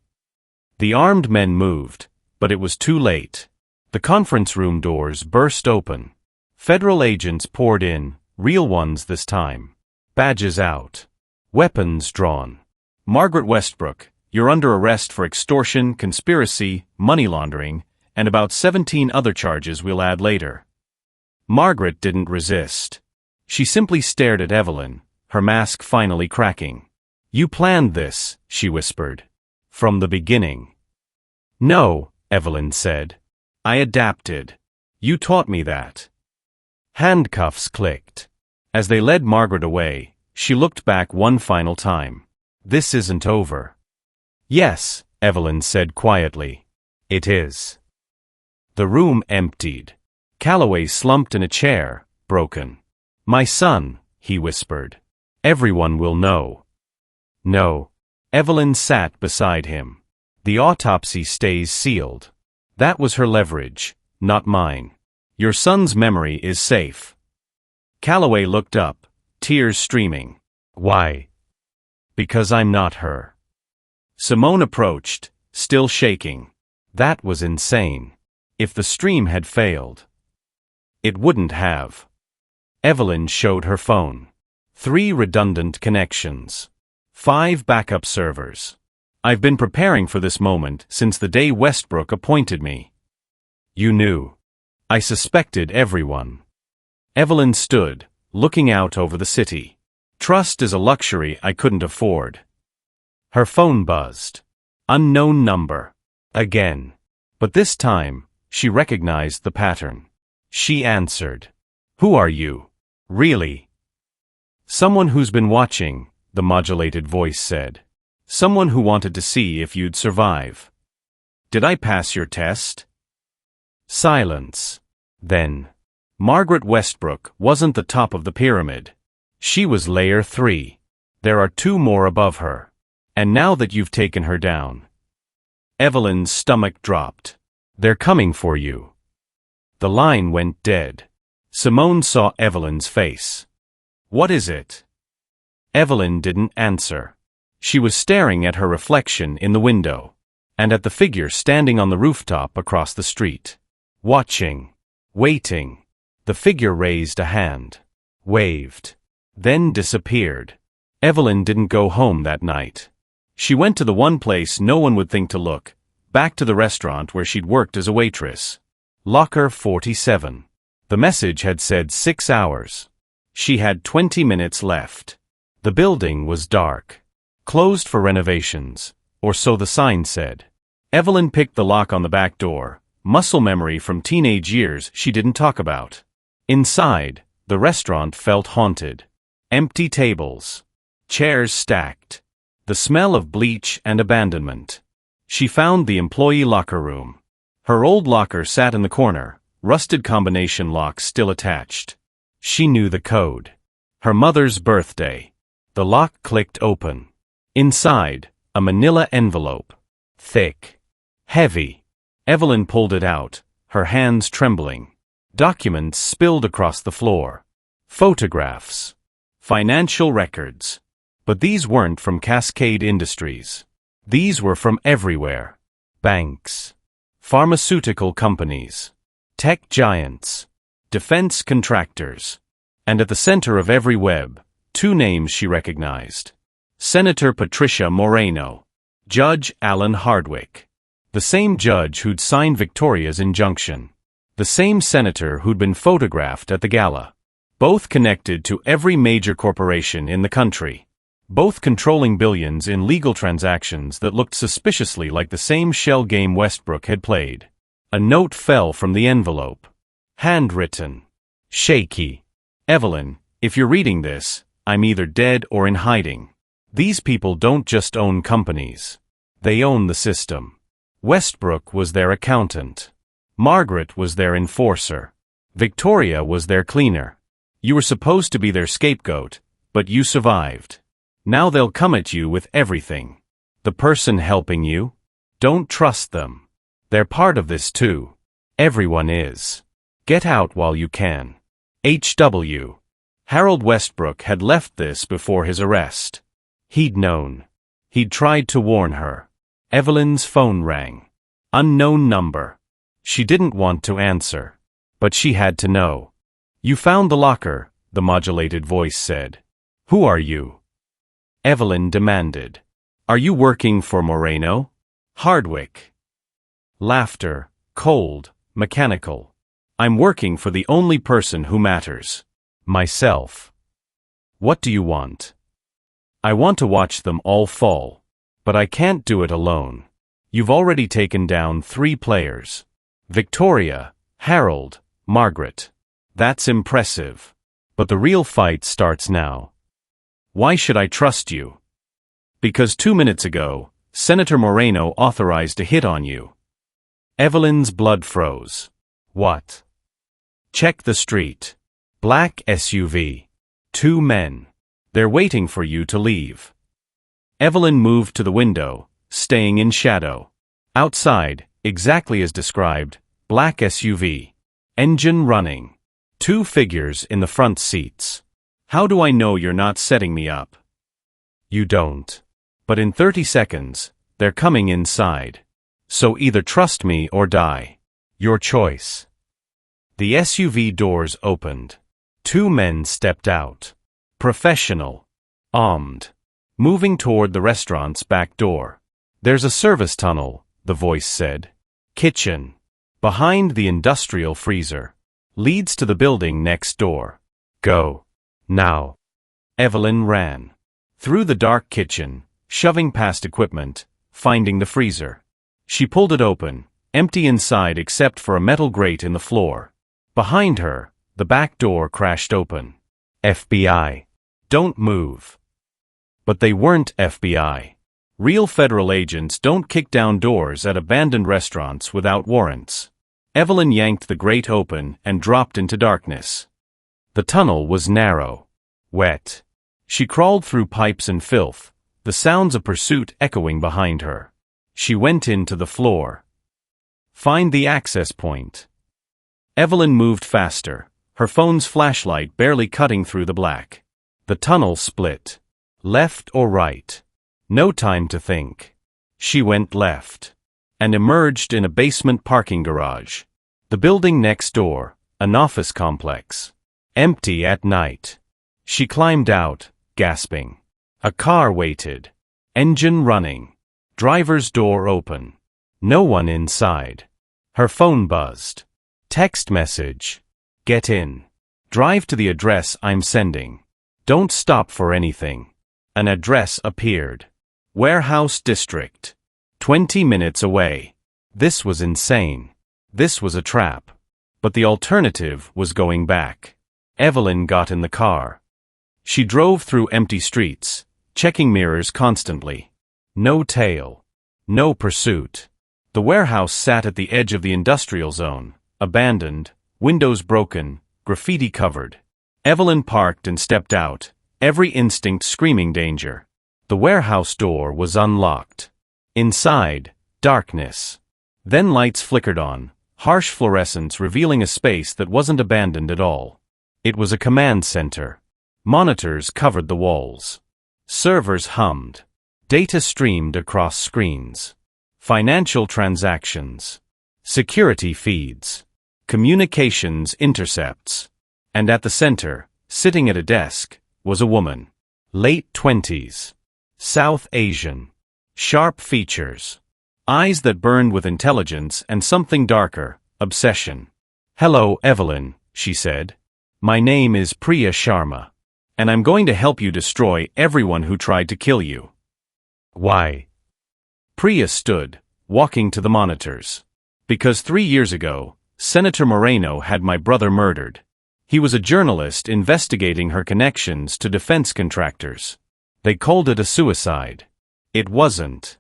The armed men moved, but it was too late. The conference room doors burst open. Federal agents poured in, real ones this time. Badges out. Weapons drawn. Margaret Westbrook, you're under arrest for extortion, conspiracy, money laundering, and about 17 other charges we'll add later. Margaret didn't resist. She simply stared at Evelyn, her mask finally cracking. You planned this, she whispered. From the beginning. No, Evelyn said. I adapted. You taught me that. Handcuffs clicked. As they led Margaret away, she looked back one final time. This isn't over. Yes, Evelyn said quietly. It is. The room emptied. Calloway slumped in a chair, broken. My son, he whispered. Everyone will know. No. Evelyn sat beside him. The autopsy stays sealed. That was her leverage, not mine. Your son's memory is safe. Calloway looked up, tears streaming. Why? Because I'm not her. Simone approached, still shaking. That was insane. If the stream had failed. It wouldn't have. Evelyn showed her phone. 3 redundant connections. 5 backup servers. I've been preparing for this moment since the day Westbrook appointed me. You knew. I suspected everyone. Evelyn stood, looking out over the city. Trust is a luxury I couldn't afford. Her phone buzzed. Unknown number. Again. But this time, she recognized the pattern. She answered. Who are you? Really? Someone who's been watching, the modulated voice said. Someone who wanted to see if you'd survive. Did I pass your test? Silence. Then. Margaret Westbrook wasn't the top of the pyramid. She was layer 3. There are 2 more above her. And now that you've taken her down. Evelyn's stomach dropped. They're coming for you. The line went dead. Simone saw Evelyn's face. What is it? Evelyn didn't answer. She was staring at her reflection in the window, and at the figure standing on the rooftop across the street. Watching. Waiting. The figure raised a hand. Waved. Then disappeared. Evelyn didn't go home that night. She went to the one place no one would think to look, back to the restaurant where she'd worked as a waitress. Locker 47. The message had said 6 hours. She had 20 minutes left. The building was dark. Closed for renovations, or so the sign said. Evelyn picked the lock on the back door, muscle memory from teenage years she didn't talk about. Inside, the restaurant felt haunted. Empty tables. Chairs stacked. The smell of bleach and abandonment. She found the employee locker room. Her old locker sat in the corner, rusted combination lock still attached. She knew the code. Her mother's birthday. The lock clicked open. Inside, a manila envelope. Thick. Heavy. Evelyn pulled it out, her hands trembling. Documents spilled across the floor. Photographs. Financial records. But these weren't from Cascade Industries. These were from everywhere. Banks. Pharmaceutical companies. Tech giants. Defense contractors. And at the center of every web, 2 names she recognized. Senator Patricia Moreno. Judge Alan Hardwick. The same judge who'd signed Victoria's injunction. The same senator who'd been photographed at the gala. Both connected to every major corporation in the country. Both controlling billions in legal transactions that looked suspiciously like the same shell game Westbrook had played. A note fell from the envelope. Handwritten. Shaky. Evelyn, if you're reading this, I'm either dead or in hiding. These people don't just own companies. They own the system. Westbrook was their accountant. Margaret was their enforcer. Victoria was their cleaner. You were supposed to be their scapegoat, but you survived. Now they'll come at you with everything. The person helping you? Don't trust them. They're part of this too. Everyone is. Get out while you can. H.W. Harold Westbrook had left this before his arrest. He'd known. He'd tried to warn her. Evelyn's phone rang. Unknown number. She didn't want to answer. But she had to know. You found the locker, the modulated voice said. Who are you? Evelyn demanded. Are you working for Moreno? Hardwick. Laughter, cold, mechanical. I'm working for the only person who matters. Myself. What do you want? I want to watch them all fall. But I can't do it alone. You've already taken down 3 players. Victoria, Harold, Margaret. That's impressive. But the real fight starts now. Why should I trust you? Because 2 minutes ago, Senator Moreno authorized a hit on you. Evelyn's blood froze. What? Check the street. Black SUV. 2 men. They're waiting for you to leave. Evelyn moved to the window, staying in shadow. Outside, exactly as described, black SUV. Engine running. 2 figures in the front seats. How do I know you're not setting me up? You don't. But in 30 seconds, they're coming inside. So either trust me or die. Your choice. The SUV doors opened. 2 men stepped out. Professional. Armed. Moving toward the restaurant's back door. There's a service tunnel, the voice said. Kitchen. Behind the industrial freezer. Leads to the building next door. Go. Now. Evelyn ran. Through the dark kitchen, shoving past equipment, finding the freezer. She pulled it open, empty inside except for a metal grate in the floor. Behind her, the back door crashed open. FBI. Don't move. But they weren't FBI. Real federal agents don't kick down doors at abandoned restaurants without warrants. Evelyn yanked the grate open and dropped into darkness. The tunnel was narrow. Wet. She crawled through pipes and filth, the sounds of pursuit echoing behind her. She went into the floor. Find the access point. Evelyn moved faster, her phone's flashlight barely cutting through the black. The tunnel split. Left or right? No time to think. She went left. And emerged in a basement parking garage. The building next door, an office complex. Empty at night. She climbed out, gasping. A car waited. Engine running. Driver's door open. No one inside. Her phone buzzed. Text message. Get in. Drive to the address I'm sending. Don't stop for anything. An address appeared. Warehouse District. 20 minutes away. This was insane. This was a trap. But the alternative was going back. Evelyn got in the car. She drove through empty streets, checking mirrors constantly. No tail. No pursuit. The warehouse sat at the edge of the industrial zone, abandoned, windows broken, graffiti covered. Evelyn parked and stepped out, every instinct screaming danger. The warehouse door was unlocked. Inside, darkness. Then lights flickered on, harsh fluorescence revealing a space that wasn't abandoned at all. It was a command center. Monitors covered the walls. Servers hummed. Data streamed across screens. Financial transactions. Security feeds. Communications intercepts. And at the center, sitting at a desk, was a woman. Late 20s. South Asian. Sharp features. Eyes that burned with intelligence and something darker, obsession. "Hello, Evelyn," she said. "My name is Priya Sharma. And I'm going to help you destroy everyone who tried to kill you." "Why?" Priya stood, walking to the monitors. "Because 3 years ago, Senator Moreno had my brother murdered. He was a journalist investigating her connections to defense contractors. They called it a suicide. It wasn't."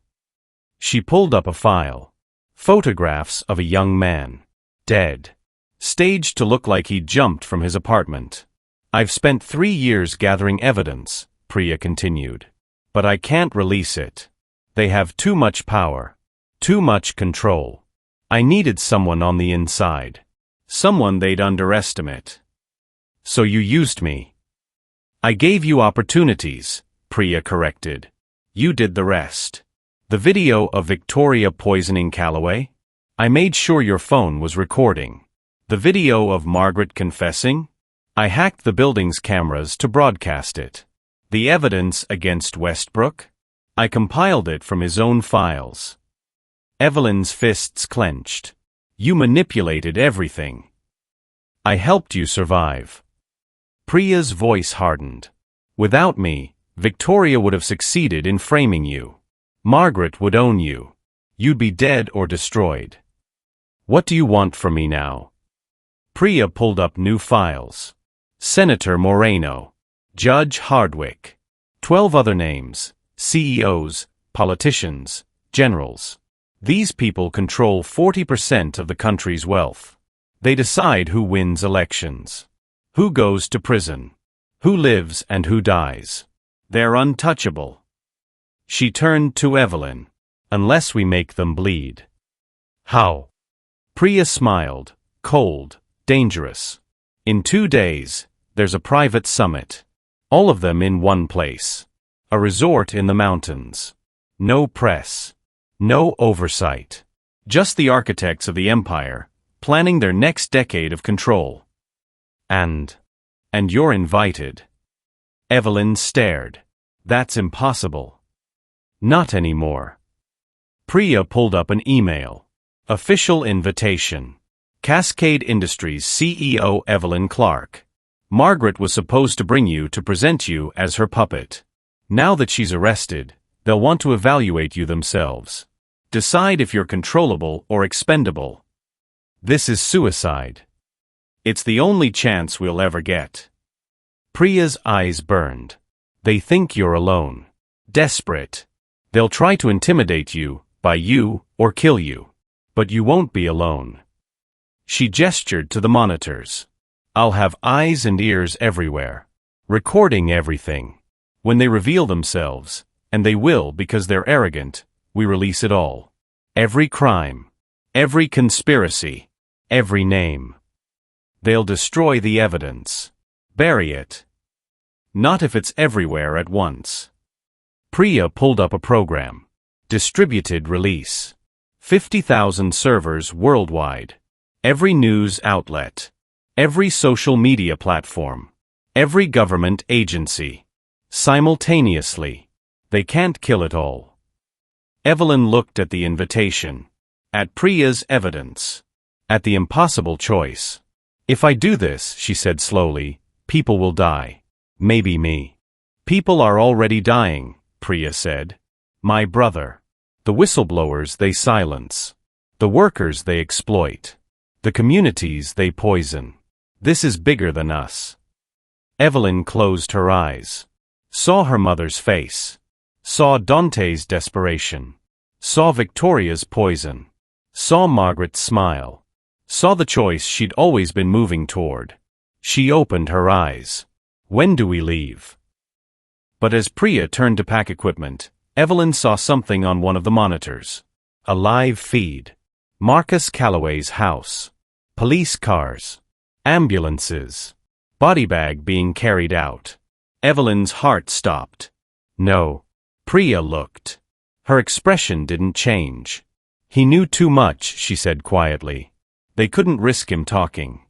She pulled up a file. Photographs of a young man. Dead. Staged to look like he'd jumped from his apartment. "I've spent 3 years gathering evidence," Priya continued. "But I can't release it. They have too much power. Too much control. I needed someone on the inside. Someone they'd underestimate. So you used me." "I gave you opportunities," Priya corrected. "You did the rest. The video of Victoria poisoning Calloway? I made sure your phone was recording. The video of Margaret confessing? I hacked the building's cameras to broadcast it. The evidence against Westbrook? I compiled it from his own files." Evelyn's fists clenched. "You manipulated everything. I helped you survive." Priya's voice hardened. "Without me, Victoria would have succeeded in framing you. Margaret would own you. You'd be dead or destroyed. What do you want from me now?" Priya pulled up new files. Senator Moreno. Judge Hardwick. 12 other names. CEOs, politicians, generals. These people control 40% of the country's wealth. They decide who wins elections, who goes to prison, who lives and who dies. They're untouchable. She turned to Evelyn. "Unless we make them bleed." "How?" Priya smiled. "Cold, dangerous. In 2 days, there's a private summit. All of them in one place. A resort in the mountains. No press. No oversight. Just the architects of the empire, planning their next decade of control. And you're invited." Evelyn stared. "That's impossible." "Not anymore." Priya pulled up an email. Official invitation. Cascade Industries CEO Evelyn Clark. "Margaret was supposed to bring you to present you as her puppet. Now that she's arrested, they'll want to evaluate you themselves. Decide if you're controllable or expendable. This is suicide. It's the only chance we'll ever get." Priya's eyes burned. "They think you're alone. Desperate. They'll try to intimidate you, buy you, or kill you. But you won't be alone." She gestured to the monitors. "I'll have eyes and ears everywhere. Recording everything. When they reveal themselves, and they will because they're arrogant, we release it all. Every crime. Every conspiracy. Every name. They'll destroy the evidence. Bury it. Not if it's everywhere at once." Priya pulled up a program. Distributed release. 50,000 servers worldwide. Every news outlet. Every social media platform. Every government agency. Simultaneously. They can't kill it all. Evelyn looked at the invitation. At Priya's evidence. At the impossible choice. "If I do this," she said slowly, "people will die. Maybe me." "People are already dying," Priya said. "My brother. The whistleblowers they silence. The workers they exploit. The communities they poison. This is bigger than us." Evelyn closed her eyes. Saw her mother's face. Saw Dante's desperation. Saw Victoria's poison. Saw Margaret's smile. Saw the choice she'd always been moving toward. She opened her eyes. "When do we leave?" But as Priya turned to pack equipment, Evelyn saw something on one of the monitors. A live feed. Marcus Calloway's house. Police cars. Ambulances. Body bag being carried out. Evelyn's heart stopped. "No." Priya looked. Her expression didn't change. "He knew too much," she said quietly. "They couldn't risk him talking.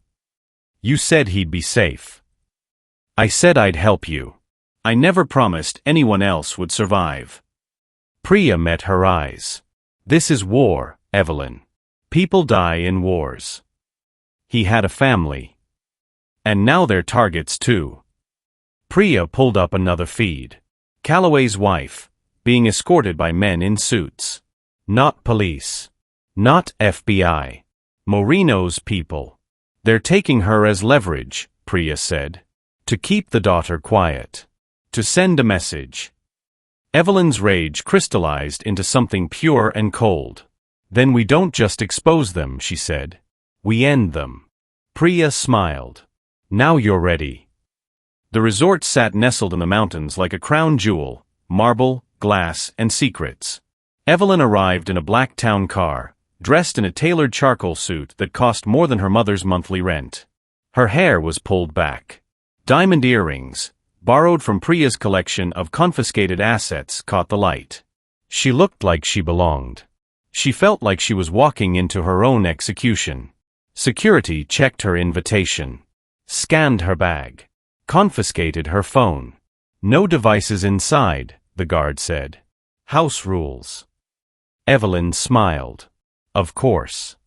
You said he'd be safe." "I said I'd help you." I never promised anyone else would survive. Priya met her eyes. This is war, Evelyn. People die in wars. He had a family. And now they're targets too. Priya pulled up another feed. Calloway's wife, being escorted by men in suits. Not police. Not FBI. Moreno's people. They're taking her as leverage, Priya said. To keep the daughter quiet. To send a message. Evelyn's rage crystallized into something pure and cold. Then we don't just expose them, she said. We end them. Priya smiled. Now you're ready. The resort sat nestled in the mountains like a crown jewel, marble, glass, and secrets. Evelyn arrived in a black town car, dressed in a tailored charcoal suit that cost more than her mother's monthly rent. Her hair was pulled back. Diamond earrings, borrowed from Priya's collection of confiscated assets, caught the light. She looked like she belonged. She felt like she was walking into her own execution. Security checked her invitation. Scanned her bag. Confiscated her phone. No devices inside, the guard said. House rules. Evelyn smiled. Of course.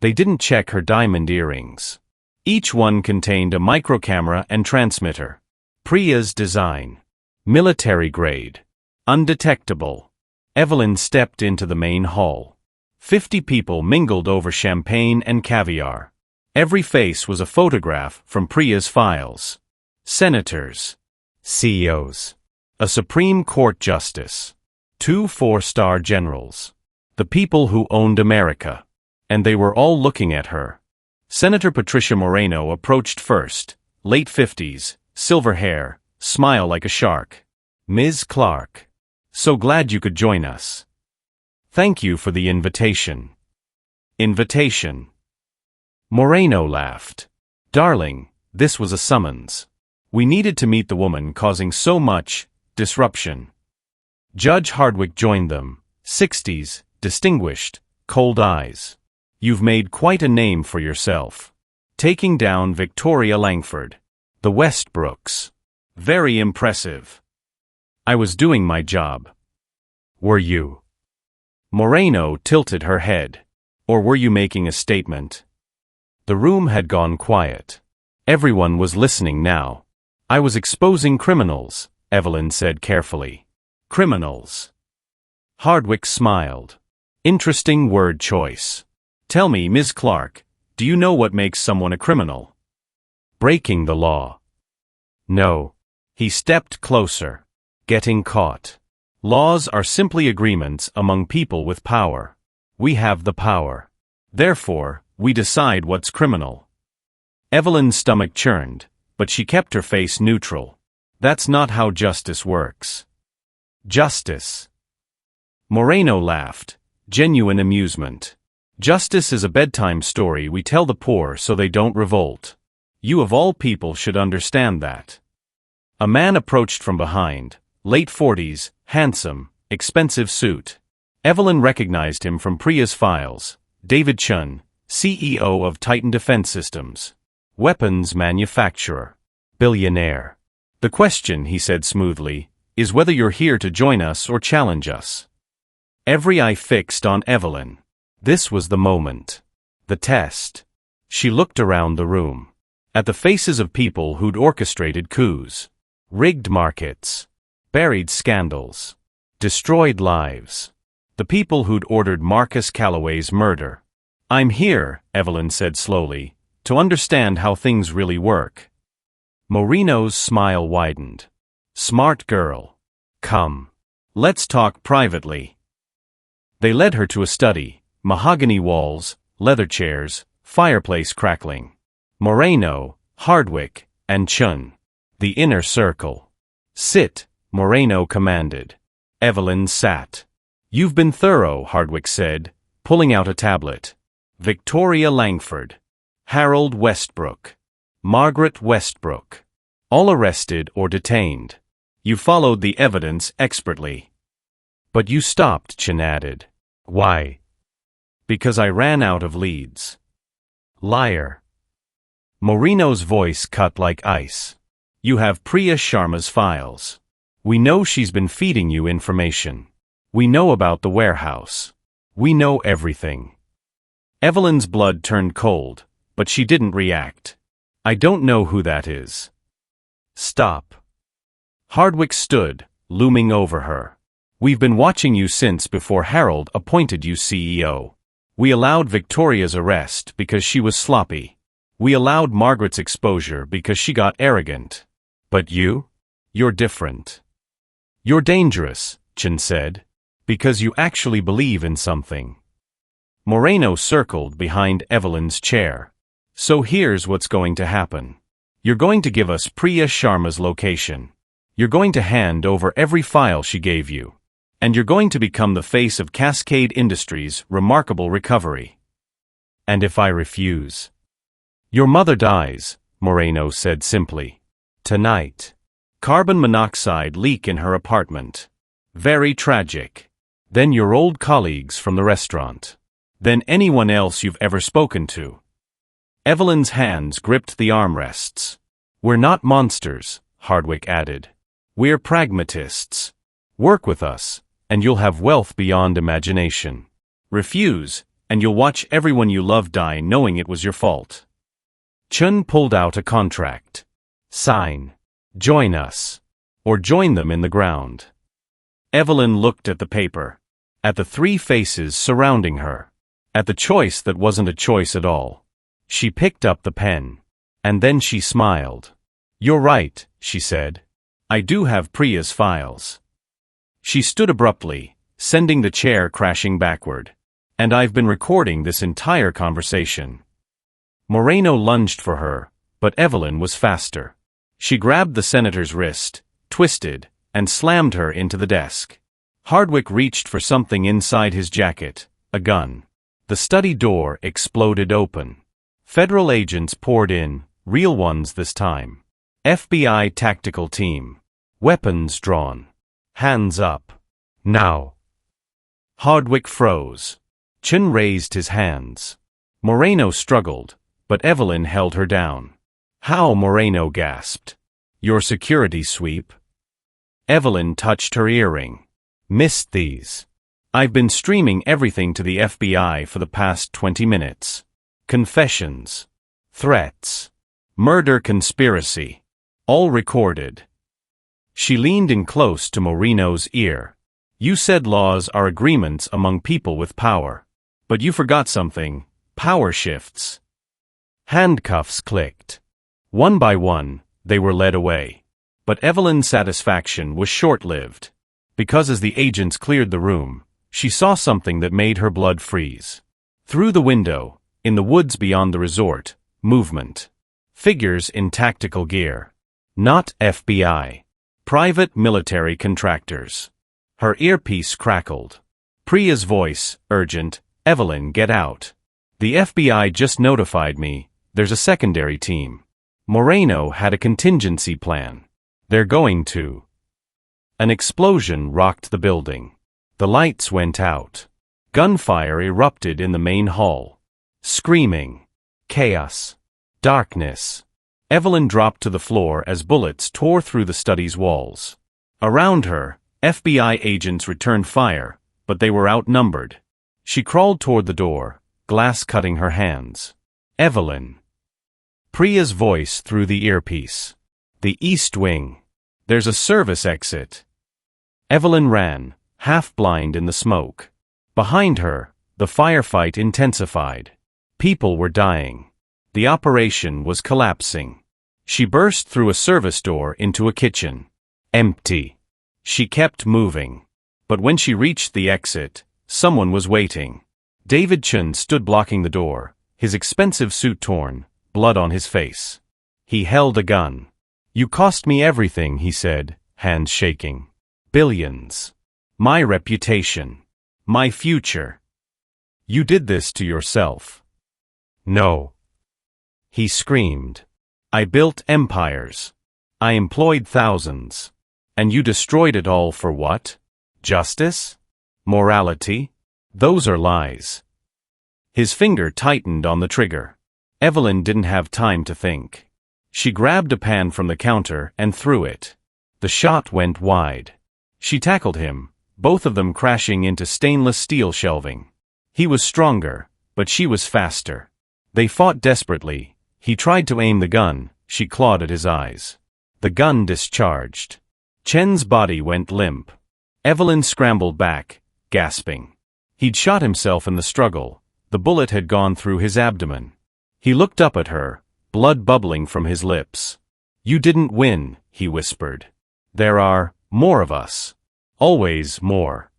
They didn't check her diamond earrings. Each one contained a microcamera and transmitter. Priya's design. Military grade. Undetectable. Evelyn stepped into the main hall. 50 people mingled over champagne and caviar. Every face was a photograph from Priya's files. Senators. CEOs. A Supreme Court justice. 2 4-star generals. The people who owned America. And they were all looking at her. Senator Patricia Moreno approached first, late 50s, silver hair, smile like a shark. Ms. Clark. So glad you could join us. Thank you for the invitation. Invitation. Moreno laughed. Darling, this was a summons. We needed to meet the woman causing so much disruption. Judge Hardwick joined them, 60s, distinguished, cold eyes. You've made quite a name for yourself. Taking down Victoria Langford. The Westbrooks. Very impressive. I was doing my job. Were you? Moreno tilted her head. Or were you making a statement? The room had gone quiet. Everyone was listening now. I was exposing criminals, Evelyn said carefully. Criminals. Hardwick smiled. Interesting word choice. Tell me, Ms. Clark, do you know what makes someone a criminal? Breaking the law. No. He stepped closer. Getting caught. Laws are simply agreements among people with power. We have the power. Therefore, we decide what's criminal. Evelyn's stomach churned, but she kept her face neutral. That's not how justice works. Justice. Moreno laughed, genuine amusement. Justice is a bedtime story we tell the poor so they don't revolt. You of all people should understand that. A man approached from behind, late 40s, handsome, expensive suit. Evelyn recognized him from Priya's files. David Chun, CEO of Titan Defense Systems. Weapons manufacturer. Billionaire. The question, he said smoothly, is whether you're here to join us or challenge us. Every eye fixed on Evelyn. This was the moment. The test. She looked around the room. At the faces of people who'd orchestrated coups. Rigged markets. Buried scandals. Destroyed lives. The people who'd ordered Marcus Calloway's murder. I'm here, Evelyn said slowly, to understand how things really work. Moreno's smile widened. Smart girl. Come. Let's talk privately. They led her to a study, mahogany walls, leather chairs, fireplace crackling. Moreno, Hardwick, and Chun. The inner circle. Sit, Moreno commanded. Evelyn sat. You've been thorough, Hardwick said, pulling out a tablet. Victoria Langford. Harold Westbrook. Margaret Westbrook. All arrested or detained. You followed the evidence expertly. But you stopped, Chun added. Why? Because I ran out of leads. Liar. Moreno's voice cut like ice. You have Priya Sharma's files. We know she's been feeding you information. We know about the warehouse. We know everything. Evelyn's blood turned cold, but she didn't react. I don't know who that is. Stop. Hardwick stood, looming over her. We've been watching you since before Harold appointed you CEO. We allowed Victoria's arrest because she was sloppy. We allowed Margaret's exposure because she got arrogant. But you? You're different. You're dangerous, Chen said, because you actually believe in something. Moreno circled behind Evelyn's chair. So here's what's going to happen. You're going to give us Priya Sharma's location. You're going to hand over every file she gave you. And you're going to become the face of Cascade Industries' remarkable recovery. And if I refuse? Your mother dies, Moreno said simply. Tonight. Carbon monoxide leak in her apartment. Very tragic. Then your old colleagues from the restaurant. Then anyone else you've ever spoken to. Evelyn's hands gripped the armrests. We're not monsters, Hardwick added. We're pragmatists. Work with us, and you'll have wealth beyond imagination. Refuse, and you'll watch everyone you love die knowing it was your fault. Chun pulled out a contract. Sign. Join us. Or join them in the ground. Evelyn looked at the paper. At the three faces surrounding her. At the choice that wasn't a choice at all. She picked up the pen. And then she smiled. You're right, she said. I do have Priya's files. She stood abruptly, sending the chair crashing backward. And I've been recording this entire conversation. Moreno lunged for her, but Evelyn was faster. She grabbed the senator's wrist, twisted, and slammed her into the desk. Hardwick reached for something inside his jacket, a gun. The study door exploded open. Federal agents poured in, real ones this time. FBI tactical team. Weapons drawn. Hands up. Now. Hardwick froze. Chin raised his hands. Moreno struggled, but Evelyn held her down. How? Moreno gasped. Your security sweep? Evelyn touched her earring. Missed these. I've been streaming everything to the FBI for the past 20 minutes. Confessions. Threats. Murder conspiracy. All recorded. She leaned in close to Moreno's ear. You said laws are agreements among people with power. But you forgot something. Power shifts. Handcuffs clicked. One by one, they were led away. But Evelyn's satisfaction was short-lived. Because as the agents cleared the room, she saw something that made her blood freeze. Through the window, in the woods beyond the resort, movement. Figures in tactical gear. Not FBI. Private military contractors. Her earpiece crackled. Priya's voice, urgent, Evelyn, get out. The FBI just notified me, there's a secondary team. Moreno had a contingency plan. They're going to. An explosion rocked the building. The lights went out. Gunfire erupted in the main hall. Screaming. Chaos. Darkness. Evelyn dropped to the floor as bullets tore through the study's walls. Around her, FBI agents returned fire, but they were outnumbered. She crawled toward the door, glass cutting her hands. Evelyn. Priya's voice through the earpiece. The East Wing. There's a service exit. Evelyn ran, half-blind in the smoke. Behind her, the firefight intensified. People were dying. The operation was collapsing. She burst through a service door into a kitchen. Empty. She kept moving. But when she reached the exit, someone was waiting. David Chun stood blocking the door, his expensive suit torn, blood on his face. He held a gun. You cost me everything, he said, hands shaking. Billions. My reputation. My future. You did this to yourself. No. He screamed. I built empires. I employed thousands. And you destroyed it all for what? Justice? Morality? Those are lies. His finger tightened on the trigger. Evelyn didn't have time to think. She grabbed a pan from the counter and threw it. The shot went wide. She tackled him, both of them crashing into stainless steel shelving. He was stronger, but she was faster. They fought desperately. He tried to aim the gun, she clawed at his eyes. The gun discharged. Chen's body went limp. Evelyn scrambled back, gasping. He'd shot himself in the struggle. The bullet had gone through his abdomen. He looked up at her, blood bubbling from his lips. "You didn't win," he whispered. "There are more of us. Always more."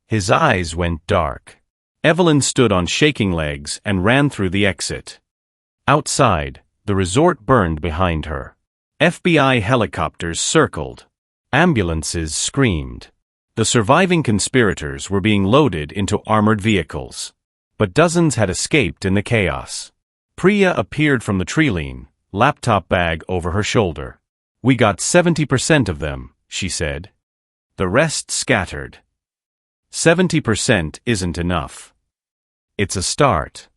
His eyes went dark. Evelyn stood on shaking legs and ran through the exit. Outside, the resort burned behind her. FBI helicopters circled. Ambulances screamed. The surviving conspirators were being loaded into armored vehicles. But dozens had escaped in the chaos. Priya appeared from the treeline, laptop bag over her shoulder. "We got 70% of them," she said. "The rest scattered." 70% isn't enough. It's a start.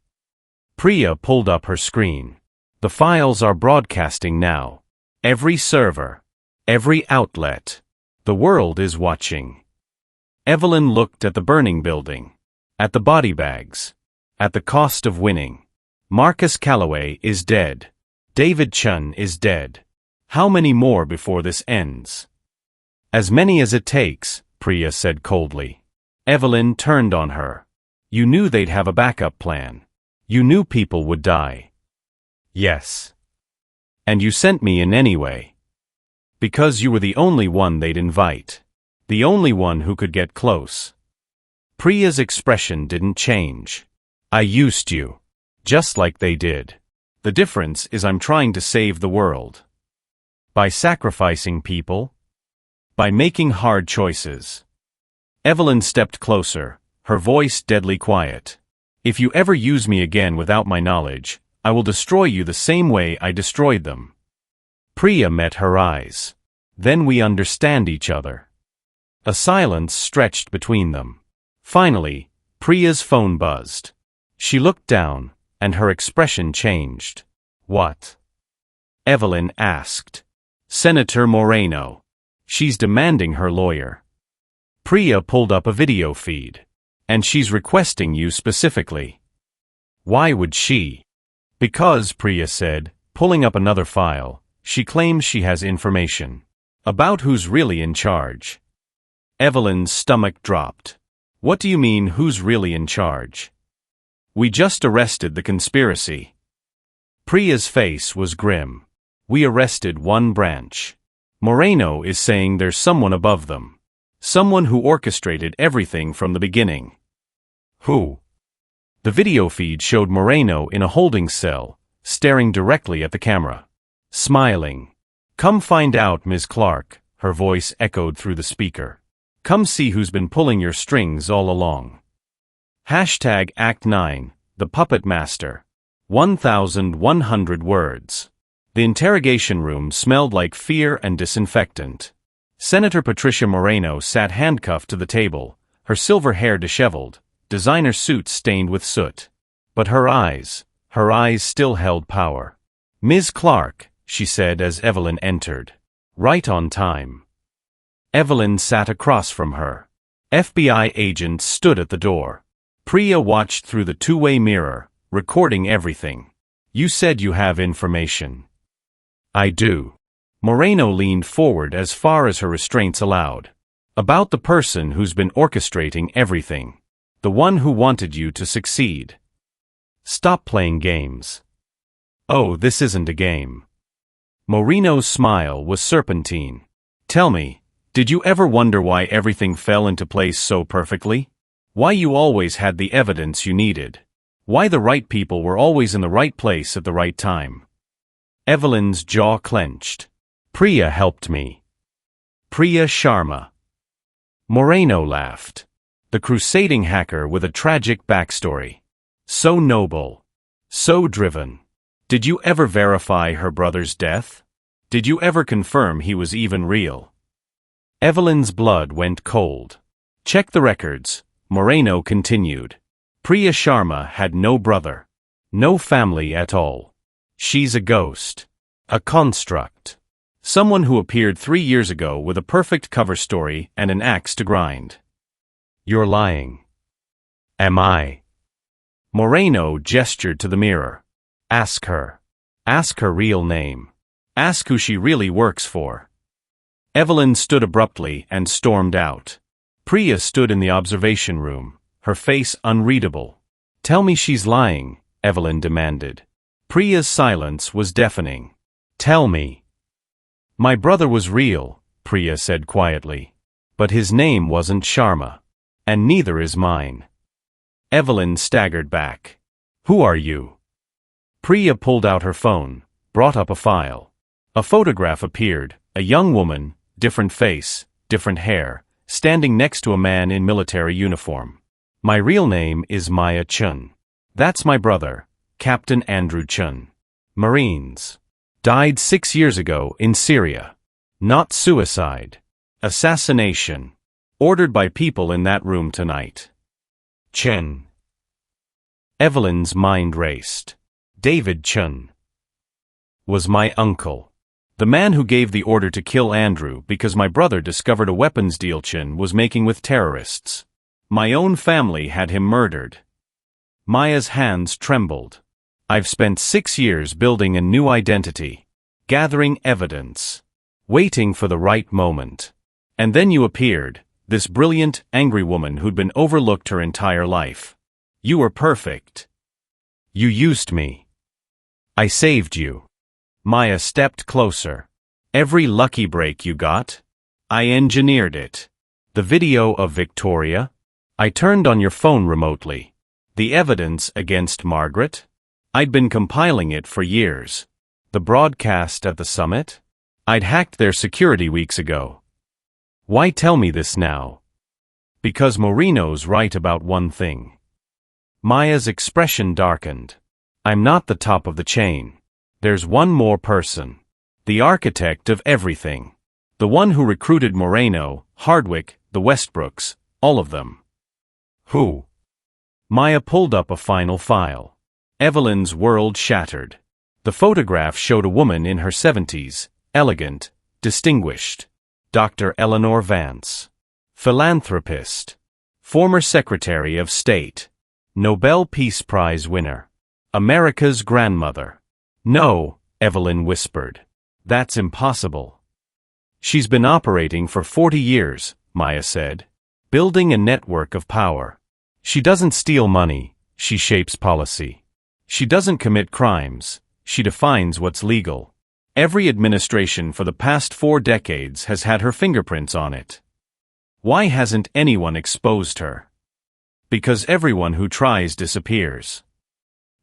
Priya pulled up her screen. "The files are broadcasting now. Every server. Every outlet. The world is watching." Evelyn looked at the burning building. At the body bags. At the cost of winning. Marcus Calloway is dead. David Chun is dead. How many more before this ends? "As many as it takes," Priya said coldly. Evelyn turned on her. "You knew they'd have a backup plan. You knew people would die." "Yes. And you sent me in anyway. Because you were the only one they'd invite. The only one who could get close." Priya's expression didn't change. "I used you. Just like they did. The difference is I'm trying to save the world. By sacrificing people. By making hard choices." Evelyn stepped closer, her voice deadly quiet. "If you ever use me again without my knowledge, I will destroy you the same way I destroyed them." Priya met her eyes. "Then we understand each other." A silence stretched between them. Finally, Priya's phone buzzed. She looked down, and her expression changed. "What?" Evelyn asked. "Senator Moreno. She's demanding her lawyer." Priya pulled up a video feed. "And she's requesting you specifically." "Why would she?" "Because," Priya said, pulling up another file, "she claims she has information. About who's really in charge." Evelyn's stomach dropped. "What do you mean, who's really in charge?" "We just arrested the conspiracy." Priya's face was grim. "We arrested one branch. Moreno is saying there's someone above them. Someone who orchestrated everything from the beginning." "Who?" The video feed showed Moreno in a holding cell, staring directly at the camera. Smiling. "Come find out, Ms. Clark," her voice echoed through the speaker. "Come see who's been pulling your strings all along." Hashtag Act 9, The Puppet Master. 1,100 words. The interrogation room smelled like fear and disinfectant. Senator Patricia Moreno sat handcuffed to the table, her silver hair disheveled, designer suit stained with soot. But her eyes still held power. "Ms. Clark," she said as Evelyn entered. "Right on time." Evelyn sat across from her. FBI agents stood at the door. Priya watched through the two-way mirror, recording everything. "You said you have information." "I do." Moreno leaned forward as far as her restraints allowed. "About the person who's been orchestrating everything. The one who wanted you to succeed." "Stop playing games." "Oh, this isn't a game." Moreno's smile was serpentine. "Tell me, did you ever wonder why everything fell into place so perfectly? Why you always had the evidence you needed? Why the right people were always in the right place at the right time?" Evelyn's jaw clenched. "Priya helped me." "Priya Sharma." Moreno laughed. The crusading hacker with a tragic backstory. So noble. So driven. Did you ever verify her brother's death? Did you ever confirm he was even real? Evelyn's blood went cold. "Check the records," Moreno continued. "Priya Sharma had no brother. No family at all. She's a ghost. A construct. Someone who appeared 3 years ago with a perfect cover story and an axe to grind. You're lying. Am I? Moreno gestured to the mirror. Ask her. Ask her real name. Ask who she really works for. Evelyn stood abruptly and stormed out. Priya stood in the observation room, her face unreadable. Tell me she's lying, Evelyn demanded. Priya's silence was deafening. Tell me. My brother was real, Priya said quietly. But his name wasn't Sharma. And neither is mine. Evelyn staggered back. Who are you? Priya pulled out her phone, brought up a file. A photograph appeared, a young woman, different face, different hair, standing next to a man in military uniform. My real name is Maya Chun. That's my brother, Captain Andrew Chun. Marines. Died 6 years ago in Syria. Not suicide. Assassination. Ordered by people in that room tonight. Chen. Evelyn's mind raced. David Chun. Was my uncle. The man who gave the order to kill Andrew because my brother discovered a weapons deal Chen was making with terrorists. My own family had him murdered. Maya's hands trembled. I've spent 6 years building a new identity. Gathering evidence. Waiting for the right moment. And then you appeared, this brilliant, angry woman who'd been overlooked her entire life. You were perfect. You used me. I saved you. Maya stepped closer. Every lucky break you got? I engineered it. The video of Victoria? I turned on your phone remotely. The evidence against Margaret? I'd been compiling it for years. The broadcast at the summit? I'd hacked their security weeks ago. Why tell me this now? Because Moreno's right about one thing. Maya's expression darkened. I'm not the top of the chain. There's one more person. The architect of everything. The one who recruited Moreno, Hardwick, the Westbrooks, all of them. Who? Maya pulled up a final file. Evelyn's world shattered. The photograph showed a woman in her 70s, elegant, distinguished. Dr. Eleanor Vance. Philanthropist. Former Secretary of State. Nobel Peace Prize winner. America's grandmother. No, Evelyn whispered. That's impossible. She's been operating for 40 years, Maya said. Building a network of power. She doesn't steal money, she shapes policy. She doesn't commit crimes, she defines what's legal. Every administration for the past 4 decades has had her fingerprints on it. Why hasn't anyone exposed her? Because everyone who tries disappears.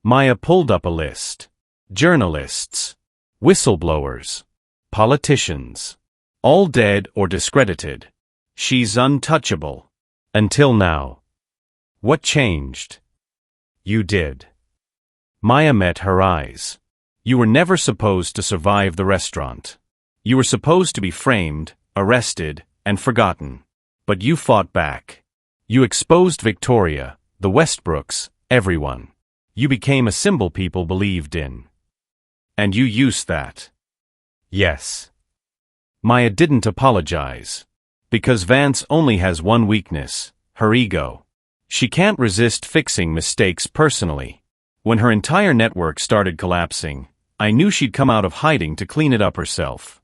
Maya pulled up a list. Journalists. Whistleblowers. Politicians. All dead or discredited. She's untouchable. Until now. What changed? You did. Maya met her eyes. You were never supposed to survive the restaurant. You were supposed to be framed, arrested, and forgotten. But you fought back. You exposed Victoria, the Westbrooks, everyone. You became a symbol people believed in. And you used that. Yes. Maya didn't apologize. Because Vance only has one weakness, her ego. She can't resist fixing mistakes personally. When her entire network started collapsing, I knew she'd come out of hiding to clean it up herself.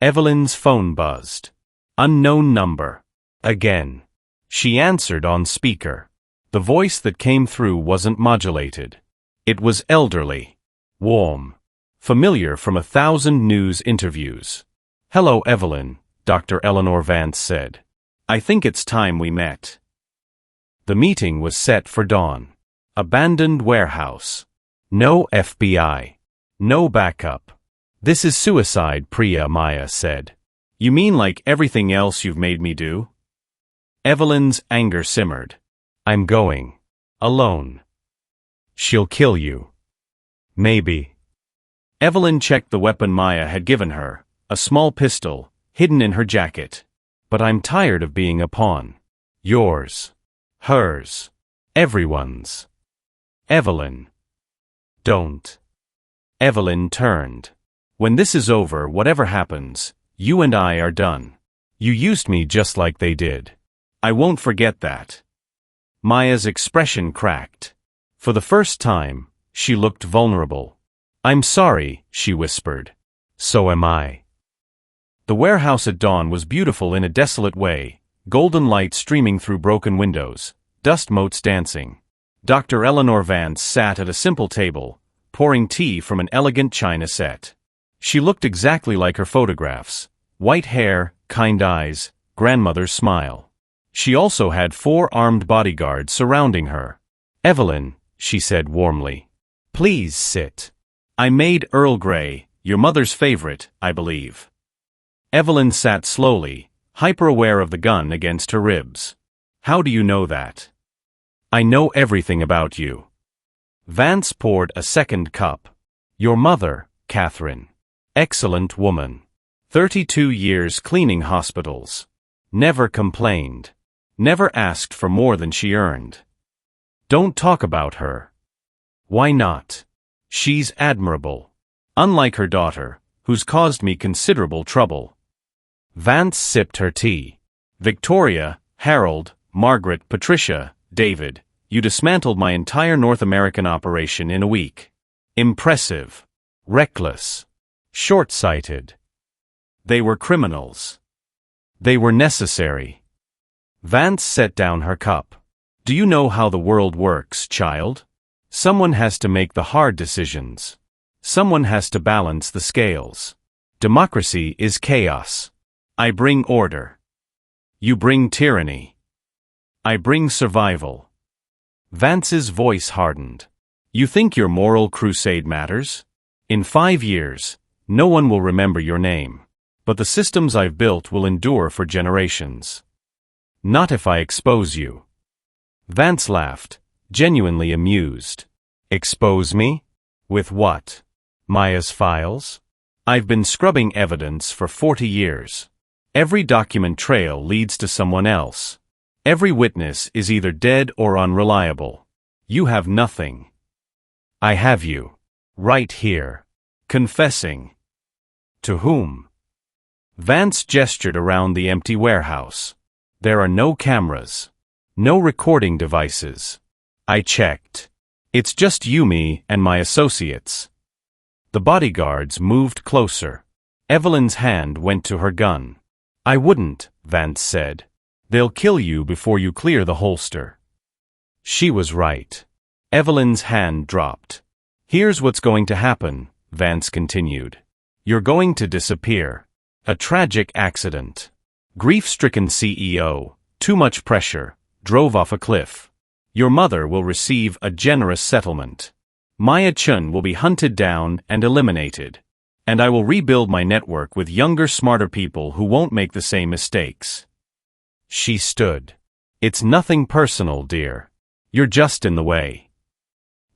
Evelyn's phone buzzed. Unknown number. Again. She answered on speaker. The voice that came through wasn't modulated. It was elderly. Warm. Familiar from 1,000 news interviews. Hello, Evelyn, Dr. Eleanor Vance said. I think it's time we met. The meeting was set for dawn. Abandoned warehouse. No FBI. No backup. This is suicide, Priya, Maya said. You mean like everything else you've made me do? Evelyn's anger simmered. I'm going. Alone. She'll kill you. Maybe. Evelyn checked the weapon Maya had given her, a small pistol, hidden in her jacket. But I'm tired of being a pawn. Yours. Hers. Everyone's. Evelyn. Don't. Evelyn turned. When this is over, whatever happens, you and I are done. You used me just like they did. I won't forget that. Maya's expression cracked. For the first time, she looked vulnerable. I'm sorry, she whispered. So am I. The warehouse at dawn was beautiful in a desolate way, golden light streaming through broken windows, dust motes dancing. Dr. Eleanor Vance sat at a simple table, pouring tea from an elegant china set. She looked exactly like her photographs. White hair, kind eyes, grandmother's smile. She also had 4 armed bodyguards surrounding her. Evelyn, she said warmly. Please sit. I made Earl Grey, your mother's favorite, I believe. Evelyn sat slowly, hyper-aware of the gun against her ribs. How do you know that? I know everything about you. Vance poured a second cup. Your mother, Catherine. Excellent woman. 32 years cleaning hospitals. Never complained. Never asked for more than she earned. Don't talk about her. Why not? She's admirable. Unlike her daughter, who's caused me considerable trouble. Vance sipped her tea. Victoria, Harold, Margaret, Patricia, David, you dismantled my entire North American operation in a week. Impressive. Reckless. Short-sighted. They were criminals. They were necessary. Vance set down her cup. Do you know how the world works, child? Someone has to make the hard decisions. Someone has to balance the scales. Democracy is chaos. I bring order. You bring tyranny. I bring survival. Vance's voice hardened. You think your moral crusade matters? In 5 years, no one will remember your name. But the systems I've built will endure for generations. Not if I expose you. Vance laughed, genuinely amused. Expose me? With what? Maya's files? I've been scrubbing evidence for 40 years. Every document trail leads to someone else. Every witness is either dead or unreliable. You have nothing. I have you. Right here. Confessing. To whom? Vance gestured around the empty warehouse. There are no cameras. No recording devices. I checked. It's just you, me, and my associates. The bodyguards moved closer. Evelyn's hand went to her gun. I wouldn't, Vance said. They'll kill you before you clear the holster. She was right. Evelyn's hand dropped. Here's what's going to happen, Vance continued. You're going to disappear. A tragic accident. Grief-stricken CEO, too much pressure, drove off a cliff. Your mother will receive a generous settlement. Maya Chun will be hunted down and eliminated. And I will rebuild my network with younger, smarter people who won't make the same mistakes. She stood. It's nothing personal, dear. You're just in the way.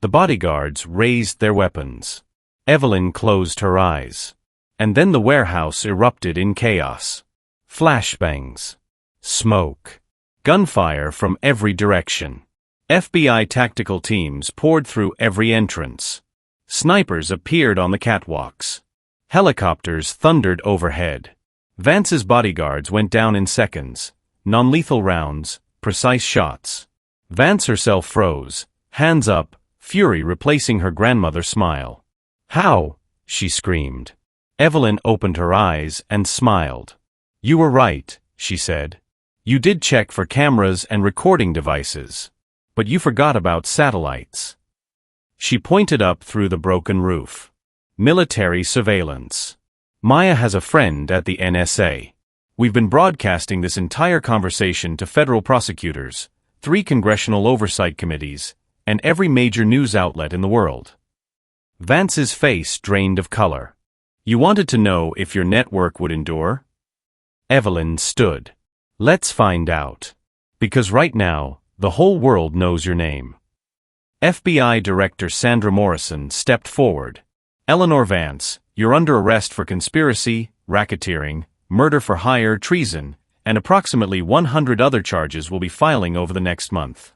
The bodyguards raised their weapons. Evelyn closed her eyes. And then the warehouse erupted in chaos. Flashbangs. Smoke. Gunfire from every direction. FBI tactical teams poured through every entrance. Snipers appeared on the catwalks. Helicopters thundered overhead. Vance's bodyguards went down in seconds. Non-lethal rounds, precise shots. Vance herself froze, hands up, fury replacing her grandmother's smile. How? She screamed. Evelyn opened her eyes and smiled. You were right, she said. You did check for cameras and recording devices. But you forgot about satellites. She pointed up through the broken roof. Military surveillance. Maya has a friend at the NSA. We've been broadcasting this entire conversation to federal prosecutors, 3 congressional oversight committees, and every major news outlet in the world. Vance's face drained of color. You wanted to know if your network would endure? Evelyn stood. Let's find out. Because right now, the whole world knows your name. FBI Director Sandra Morrison stepped forward. Eleanor Vance, you're under arrest for conspiracy, racketeering, murder for hire, treason, and approximately 100 other charges will be filing over the next month.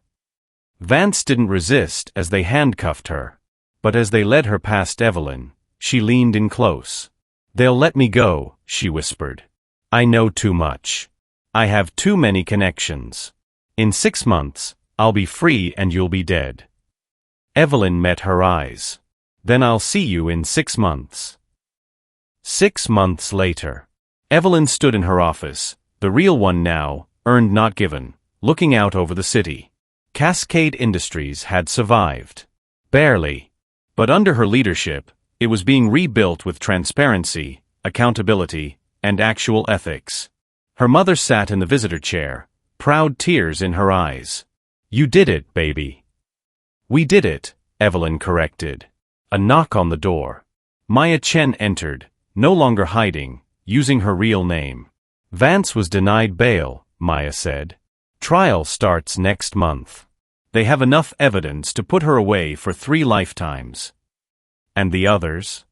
Vance didn't resist as they handcuffed her. But as they led her past Evelyn, she leaned in close. They'll let me go, she whispered. I know too much. I have too many connections. In 6 months, I'll be free and you'll be dead. Evelyn met her eyes. Then I'll see you in 6 months. 6 months later. Evelyn stood in her office, the real one now, earned not given, looking out over the city. Cascade Industries had survived. Barely. But under her leadership, it was being rebuilt with transparency, accountability, and actual ethics. Her mother sat in the visitor chair, proud tears in her eyes. You did it, baby. We did it, Evelyn corrected. A knock on the door. Maya Chen entered, no longer hiding, using her real name. Vance was denied bail, Maya said. Trial starts next month. They have enough evidence to put her away for 3 lifetimes. And the others?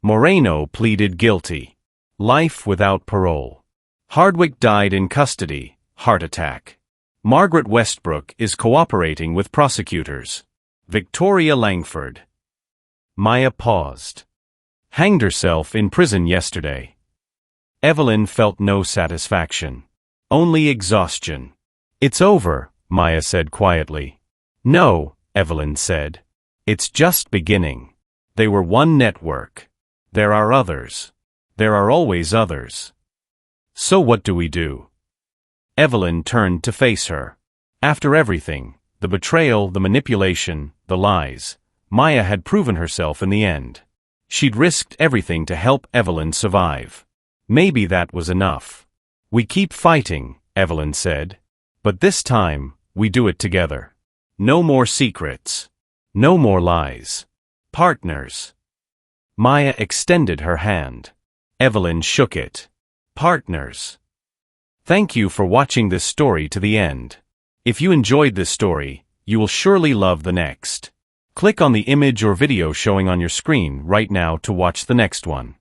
Moreno pleaded guilty. Life without parole. Hardwick died in custody, heart attack. Margaret Westbrook is cooperating with prosecutors. Victoria Langford. Maya paused. Hanged herself in prison yesterday. Evelyn felt no satisfaction. Only exhaustion. It's over, Maya said quietly. No, Evelyn said. It's just beginning. They were one network. There are others. There are always others. So what do we do? Evelyn turned to face her. After everything, the betrayal, the manipulation, the lies, Maya had proven herself in the end. She'd risked everything to help Evelyn survive. Maybe that was enough. We keep fighting, Evelyn said. But this time, we do it together. No more secrets. No more lies. Partners. Maya extended her hand. Evelyn shook it. Partners. Thank you for watching this story to the end. If you enjoyed this story, you will surely love the next. Click on the image or video showing on your screen right now to watch the next one.